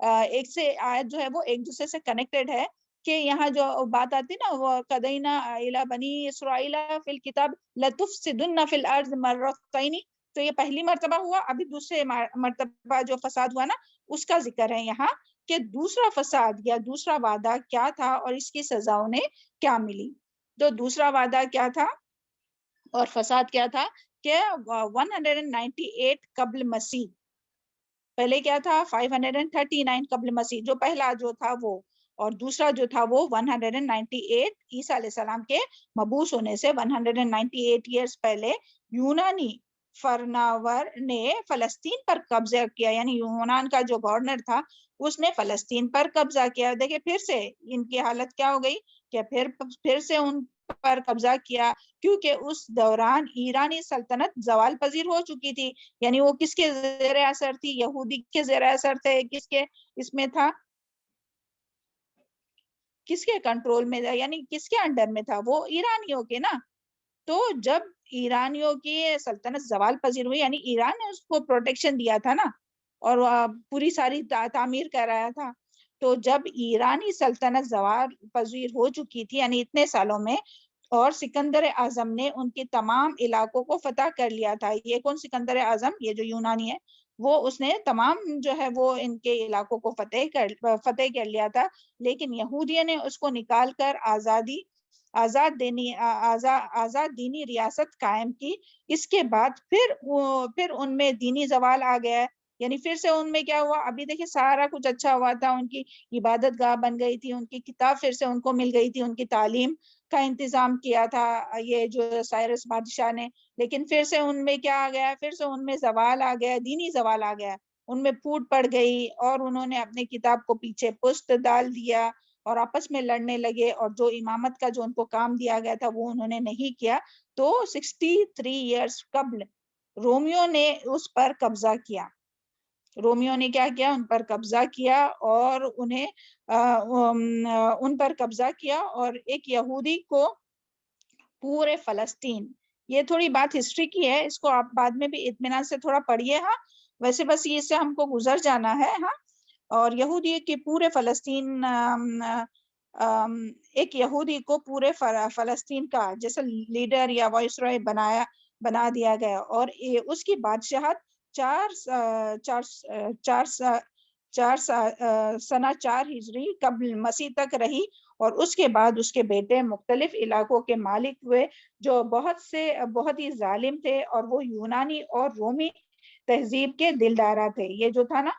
ایک سے آیت جو ہے وہ ایک دوسرے سے کنیکٹڈ ہے. کہ یہاں جو بات آتی نا، وہ قَدَيْنَا إِلَى بَنِي إِسْرَائِيلَ فِي الْكِتَابِ لَتُفْسِدُنَّ فِي الْأَرْضِ مَرَّتَيْنِ. تو یہ پہلی مرتبہ ہوا. ابھی دوسرے مرتبہ جو فساد ہوا نا اس کا ذکر ہے یہاں، کہ دوسرا فساد یا دوسرا وعدہ کیا تھا اور اس کی سزا انہیں کیا ملی. تو دوسرا وعدہ کیا تھا اور فساد کیا تھا کہ 198 قبل مسیح، پہلے کیا تھا 539 قبل مسیح، جو پہلا جو تھا وہ، اور دوسرا جو تھا وہ 198 عیسیٰ علیہ السلام کے مبعوث ہونے سے 198 ایئرس پہلے یونانی فرناور نے فلسطین پر قبضہ کیا. یعنی یونان کا جو گورنر تھا اس نے فلسطین پر قبضہ کیا. دیکھیں پھر سے ان کی حالت کیا ہو گئی کہ پھر سے ان پر قبضہ کیا، کیونکہ اس دوران ایرانی سلطنت زوال پذیر ہو چکی تھی. یعنی وہ کس کے زیر اثر تھی؟ یہودی کے زیر اثر تھے. کس کے اس میں تھا؟ کس کے کنٹرول میں تھا؟ یعنی کس کے انڈر میں تھا؟ وہ ایرانیوں کے نا. تو جب ایرانیوں کی سلطنت زوال پذیر ہوئی، یعنی ایران نے اس کو پروٹیکشن دیا تھا نا، اور پوری ساری تعمیر کرایا تھا. تو جب ایرانی سلطنت زوال پذیر ہو چکی تھی، یعنی اتنے سالوں میں، اور سکندر اعظم نے ان کے تمام علاقوں کو فتح کر لیا تھا. یہ کون سکندر اعظم؟ یہ جو یونانی ہے، وہ اس نے تمام جو ہے وہ ان کے علاقوں کو فتح کر لیا تھا. لیکن یہودیوں نے اس کو نکال کر آزاد دینی ریاست قائم کی. اس کے بعد پھر ان میں دینی زوال آ گیا. یعنی پھر سے ان میں کیا ہوا؟ ابھی دیکھیں سارا کچھ اچھا ہوا تھا، ان کی عبادت گاہ بن گئی تھی، ان کی کتاب پھر سے ان کو مل گئی تھی، ان کی تعلیم کا انتظام کیا تھا یہ جو سائرس بادشاہ نے. لیکن پھر سے ان میں کیا آ گیا؟ پھر سے ان میں زوال آ گیا، دینی زوال آ گیا، ان میں پھوٹ پڑ گئی، اور انہوں نے اپنے کتاب کو پیچھے پشت ڈال دیا اور آپس میں لڑنے لگے، اور جو امامت کا جو ان کو کام دیا گیا تھا وہ انہوں نے نہیں کیا. تو 63 ایئرس قبل رومیو نے اس پر قبضہ کیا. رومیو نے کیا کیا؟ ان پر قبضہ کیا، اور انہیں ان پر قبضہ کیا، اور ایک یہودی کو پورے فلسطین، یہ تھوڑی بات ہسٹری کی ہے، اس کو آپ بعد میں بھی اطمینان سے تھوڑا پڑھیے. ہاں ویسے بس یہ سے ہم کو گزر جانا ہے. ہاں اور یہودی کے پورے فلسطین ایک یہودی کو پورے فلسطین کا جیسے لیڈر یا وائس رائے بنا دیا گیا، اور اس کی بادشاہت 4 ہجری قبل مسیح تک رہی، اور اس کے بعد اس کے بیٹے مختلف علاقوں کے مالک ہوئے جو بہت ہی ظالم تھے، اور وہ یونانی اور رومی تہذیب کے دلدارہ تھے۔ یہ جو تھا نا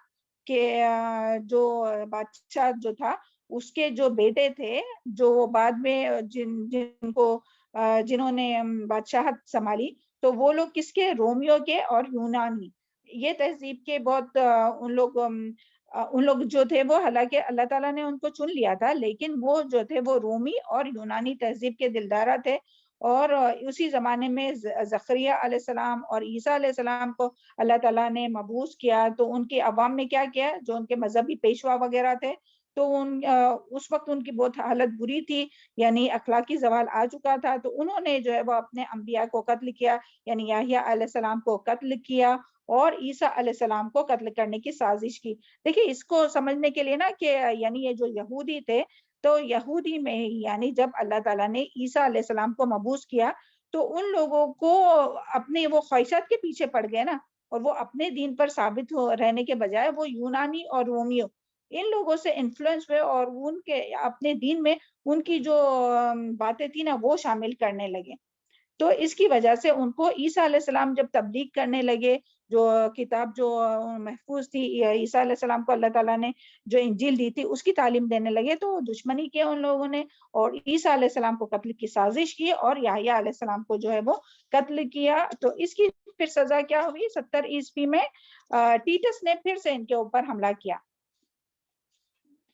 کہ جو بادشاہ جو تھا اس کے جو بیٹے تھے جو بعد میں جنہوں نے بادشاہت سنبھالی، تو وہ لوگ کس کے؟ رومیوں کے اور یونانی، یہ تہذیب کے بہت ان لوگ جو تھے وہ، حالانکہ اللہ تعالیٰ نے ان کو چن لیا تھا، لیکن وہ جو تھے وہ رومی اور یونانی تہذیب کے دلدارہ تھے۔ اور اسی زمانے میں زکریا علیہ السلام اور عیسیٰ علیہ السلام کو اللہ تعالیٰ نے مبعوث کیا، تو ان کے عوام نے کیا کیا؟ جو ان کے مذہبی پیشوا وغیرہ تھے، تو اس وقت ان کی بہت حالت بری تھی، یعنی اخلاقی زوال آ چکا تھا، تو انہوں نے جو ہے وہ اپنے انبیاء کو قتل کیا، یعنی یحییٰ علیہ السلام کو قتل کیا اور عیسیٰ علیہ السلام کو قتل کرنے کی سازش کی۔ دیکھیں اس کو سمجھنے کے لیے نا کہ یعنی یہ جو یہودی تھے، تو یہودی میں یعنی جب اللہ تعالیٰ نے عیسیٰ علیہ السلام کو مبعوث کیا، تو ان لوگوں کو اپنے وہ خواہشات کے پیچھے پڑ گئے نا، اور وہ اپنے دین پر ثابت رہنے کے بجائے وہ یونانی اور رومیوں ان لوگوں سے انفلوئنس ہوئے، اور ان کے اپنے دین میں ان کی جو باتیں تھی نا وہ شامل کرنے لگے۔ تو اس کی وجہ سے ان کو عیسیٰ علیہ السلام جب تبلیغ کرنے لگے، جو کتاب جو محفوظ تھی عیسیٰ علیہ السلام کو اللہ تعالیٰ نے جو انجیل دی تھی اس کی تعلیم دینے لگے، تو دشمنی کی ان لوگوں نے، اور عیسیٰ علیہ السلام کو قتل کی سازش کی، اور یحییٰ علیہ السلام کو جو ہے وہ قتل کیا۔ تو اس کی پھر سزا کیا ہوئی؟ 70 عیسوی میں ٹیٹس نے پھر سے ان کے اوپر حملہ کیا۔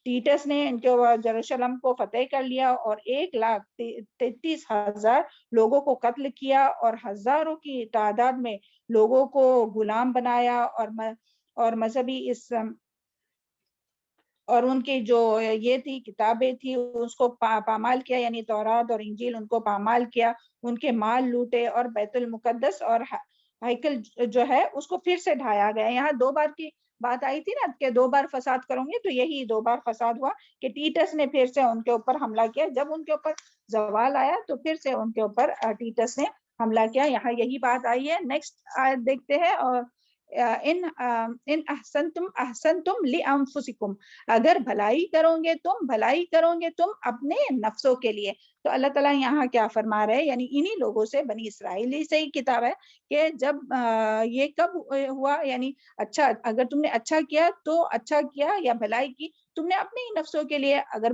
ٹیٹس نے ان کے یروشلم کو فتح کر لیا، اور 1,33,000 لوگوں کو قتل کیا، اور ہزاروں کی تعداد میں لوگوں کو غلام بنایا، اور مذہبی اور ان کی جو یہ تھی کتابیں تھی اس کو پامال کیا، یعنی تورات اور انجیل ان کو پامال کیا، ان کے مال لوٹے، اور بیت المقدس اور ہیکل جو ہے اس کو پھر سے ڈھایا گیا۔ یہاں 2 بار کی بات آئی تھی نا کہ 2 بار فساد کروں گے، تو یہی 2 بار فساد ہوا کہ ٹیٹس نے پھر سے ان کے اوپر حملہ کیا۔ جب ان کے اوپر زوال آیا تو پھر سے ان کے اوپر ٹیٹس نے حملہ کیا۔ یہاں یہی بات آئی ہے۔ نیکسٹ آیت دیکھتے ہیں، اور ان احسنتم لانفسکم، اگر بھلائی کرو گے تم اپنے نفسوں کے لیے۔ تو اللہ تعالیٰ یہاں کیا فرما رہے ہیں؟ یعنی انہی لوگوں سے، بنی اسرائیلی سے ہی کتاب ہے کہ جب یہ کب ہوا، یعنی اچھا اگر تم نے اچھا کیا تو اچھا کیا، یا بھلائی کی تم نے اپنے ہی نفسوں کے لیے، اگر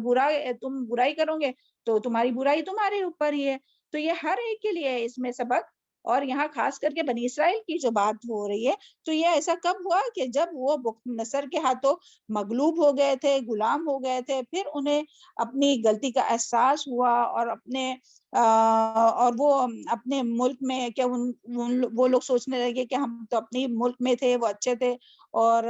تم برائی کرو گے تو تمہاری برائی تمہارے اوپر ہی ہے۔ تو یہ ہر ایک کے لیے ہے اس میں سبق، اور یہاں خاص کر کے بنی اسرائیل کی جو بات ہو رہی ہے، تو یہ ایسا کب ہوا کہ جب وہ بخت نصر کے ہاتھوں مغلوب ہو گئے تھے، غلام ہو گئے تھے، پھر انہیں اپنی غلطی کا احساس ہوا، اور وہ اپنے ملک میں کہ وہ لوگ سوچنے لگے کہ ہم تو اپنے ملک میں تھے، وہ اچھے تھے، اور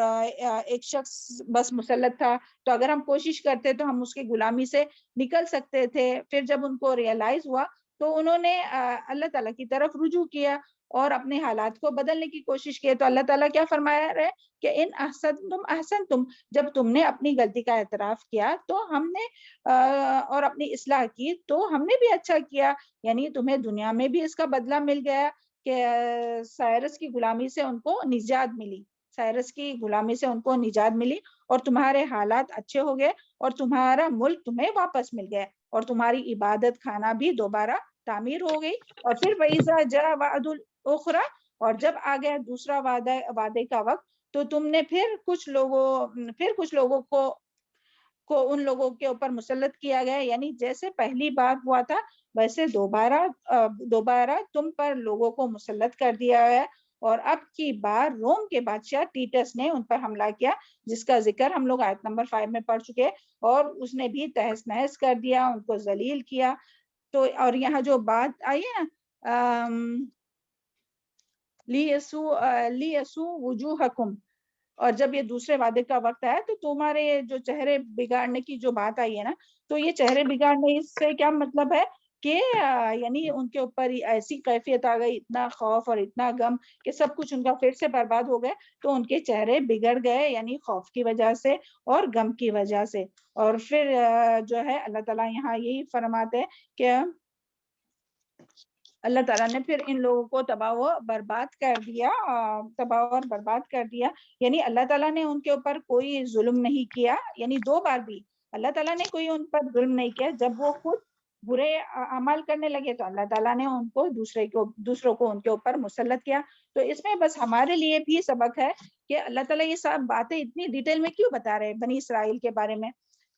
ایک شخص بس مسلط تھا، تو اگر ہم کوشش کرتے تو ہم اس کی غلامی سے نکل سکتے تھے۔ پھر جب ان کو ریئلائز ہوا تو انہوں نے اللہ تعالیٰ کی طرف رجوع کیا اور اپنے حالات کو بدلنے کی کوشش کی۔ تو اللہ تعالیٰ کیا فرمایا رہے کہ ان احسنتم، جب تم نے اپنی غلطی کا اعتراف کیا تو ہم نے اور اپنی اصلاح کی تو ہم نے بھی اچھا کیا، یعنی تمہیں دنیا میں بھی اس کا بدلہ مل گیا کہ سائرس کی غلامی سے ان کو نجات ملی، اور تمہارے حالات اچھے ہو گئے، اور تمہارا ملک تمہیں واپس مل گیا، اور تمہاری عبادت خانہ بھی دوبارہ تعمیر ہو گئی۔ اور پھر وَإِذَا جَاءَ وَعْدُ الْأُخْرَى، اور جب آ گیا دوسرا وعدے کا وقت، تو تم نے پھر کچھ لوگوں کو ان لوگوں کے اوپر مسلط کیا گیا، یعنی جیسے پہلی بار ہوا تھا ویسے دوبارہ تم پر لوگوں کو مسلط کر دیا گیا۔ اور اب کی بار روم کے بادشاہ ٹیٹس نے ان پر حملہ کیا، جس کا ذکر ہم لوگ آیت نمبر 5 میں پڑھ چکے، اور اس نے بھی تہس نہس کر دیا، ان کو ذلیل کیا۔ تو اور یہاں جو بات آئی ہے نا لیسو وجوہکم، اور جب یہ دوسرے وعدے کا وقت آیا تو تمہارے جو چہرے بگاڑنے کی جو بات آئی ہے نا، تو یہ چہرے بگاڑنے سے کیا مطلب ہے کہ یعنی ان کے اوپر ایسی کیفیت آ گئی، اتنا خوف اور اتنا غم کہ سب کچھ ان کا پھر سے برباد ہو گئے، تو ان کے چہرے بگڑ گئے، یعنی خوف کی وجہ سے اور غم کی وجہ سے۔ اور پھر جو ہے اللہ تعالیٰ یہاں یہی فرماتے کہ اللہ تعالیٰ نے پھر ان لوگوں کو تباہ و برباد کر دیا، یعنی اللہ تعالیٰ نے ان کے اوپر کوئی ظلم نہیں کیا، یعنی دو بار بھی اللہ تعالیٰ نے کوئی ان پر ظلم نہیں کیا۔ جب وہ خود برے عمل کرنے لگے تو اللہ تعالیٰ نے ان کو دوسروں کو ان کے اوپر مسلط کیا۔ تو اس میں بس ہمارے لیے بھی سبق ہے کہ اللہ تعالیٰ یہ سب باتیں اتنی ڈیٹیل میں کیوں بتا رہے ہیں بنی اسرائیل کے بارے میں،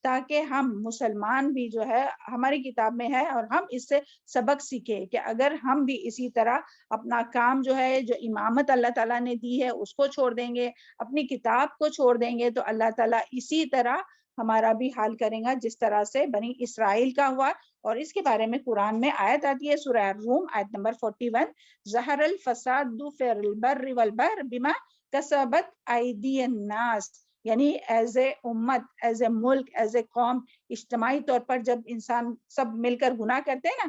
تاکہ ہم مسلمان بھی جو ہے ہماری کتاب میں ہے اور ہم اس سے سبق سیکھیں کہ اگر ہم بھی اسی طرح اپنا کام جو ہے، جو امامت اللہ تعالیٰ نے دی ہے اس کو چھوڑ دیں گے، اپنی کتاب کو چھوڑ دیں گے، تو اللہ تعالیٰ اسی طرح ہمارا بھی حال کرے گا جس طرح سے بنی اسرائیل کا ہوا۔ اور اس کے بارے میں قرآن میں آیت آتی ہے سورہ الروم آیت نمبر 41، ظہر الفساد فی البر والبحر بما کسبت ایدی الناس، یعنی ایز اے امت، as a Malik, as a قوم، اجتماعی طور پر جب انسان سب مل کر گناہ کرتے ہیں نا،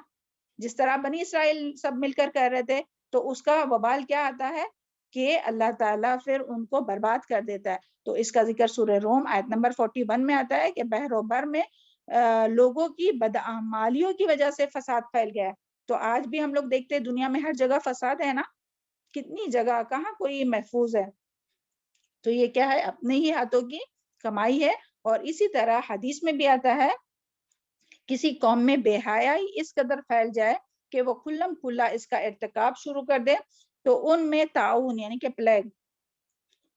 جس طرح بنی اسرائیل سب مل کر کر رہے تھے، تو اس کا وبال کیا آتا ہے کہ اللہ تعالیٰ پھر ان کو برباد کر دیتا ہے۔ تو اس کا ذکر سورہ روم آیت نمبر 41 میں آتا ہے کہ بحر و بر میں لوگوں کی بدعمالیوں کی وجہ سے فساد پھیل گیا ہے۔ تو آج بھی ہم لوگ دیکھتے ہیں دنیا میں ہر جگہ فساد ہے نا، کتنی جگہ، کہاں کوئی محفوظ ہے؟ تو یہ کیا ہے؟ اپنے ہی ہاتھوں کی کمائی ہے۔ اور اسی طرح حدیث میں بھی آتا ہے کسی قوم میں بے حیائی اس قدر پھیل جائے کہ وہ کھلم کھلا اس کا ارتکاب شروع کر دے، تو ان میں طاعون یعنی کہ پلیگ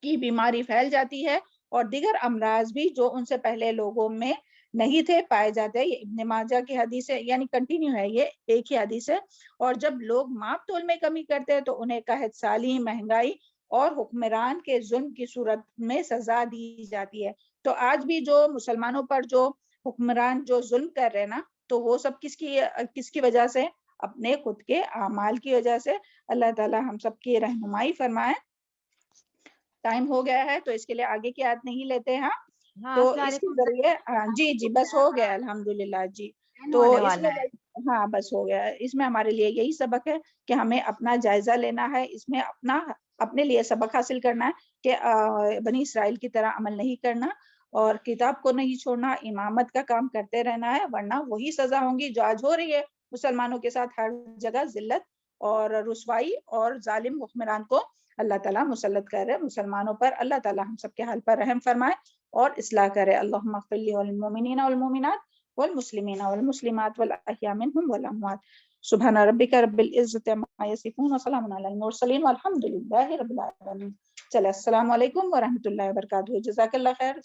کی بیماری پھیل جاتی ہے، اور دیگر امراض بھی جو ان سے پہلے لوگوں میں نہیں تھے پائے جاتے ہیں۔ یہ ابن ماجہ کی حدیث ہے، یعنی کنٹینیو ہے، یہ ایک ہی حدیث ہے۔ اور جب لوگ ماپ تول میں کمی کرتے ہیں تو انہیں قحط سالی، مہنگائی اور حکمران کے ظلم کی صورت میں سزا دی جاتی ہے۔ تو آج بھی جو مسلمانوں پر جو حکمران جو ظلم کر رہے ہیں نا، تو وہ سب کس کی وجہ سے؟ اپنے خود کے اعمال کی وجہ سے۔ اللہ تعالی ہم سب کی رہنمائی فرمائے۔ ٹائم ہو گیا ہے تو اس کے لیے آگے کی آیت نہیں لیتے ہیں، تو اس کے ذریعے جی بس ہو گیا الحمدللہ جی۔ تو اس میں ہاں بس ہو گیا، اس میں ہمارے لیے یہی سبق ہے کہ ہمیں اپنا جائزہ لینا ہے، اس میں اپنے لیے سبق حاصل کرنا ہے کہ بنی اسرائیل کی طرح عمل نہیں کرنا، اور کتاب کو نہیں چھوڑنا، امامت کا کام کرتے رہنا ہے، ورنہ وہی سزا ہوں گی جو آج ہو رہی ہے مسلمانوں کے ساتھ۔ ہر جگہ ذلت اور رسوائی اور ظالم حکمران کو اللہ تعالیٰ مسلط کر رہے مسلمانوں پر۔ اللہ تعالیٰ ہم سب کے حال پر رحم فرمائے اور اصلاح کرے۔ اللہم اغفر لی وللمؤمنین والمؤمنات والمسلمین والمسلمات والاحیاء منہم والاموات۔ سبحان ربک رب العزت عما یصفون وسلام علی المرسلین والحمد للہ رب العالمین۔ چلے السلام علیکم ورحمۃ اللہ وبرکاتہ، جزاک اللہ خیر۔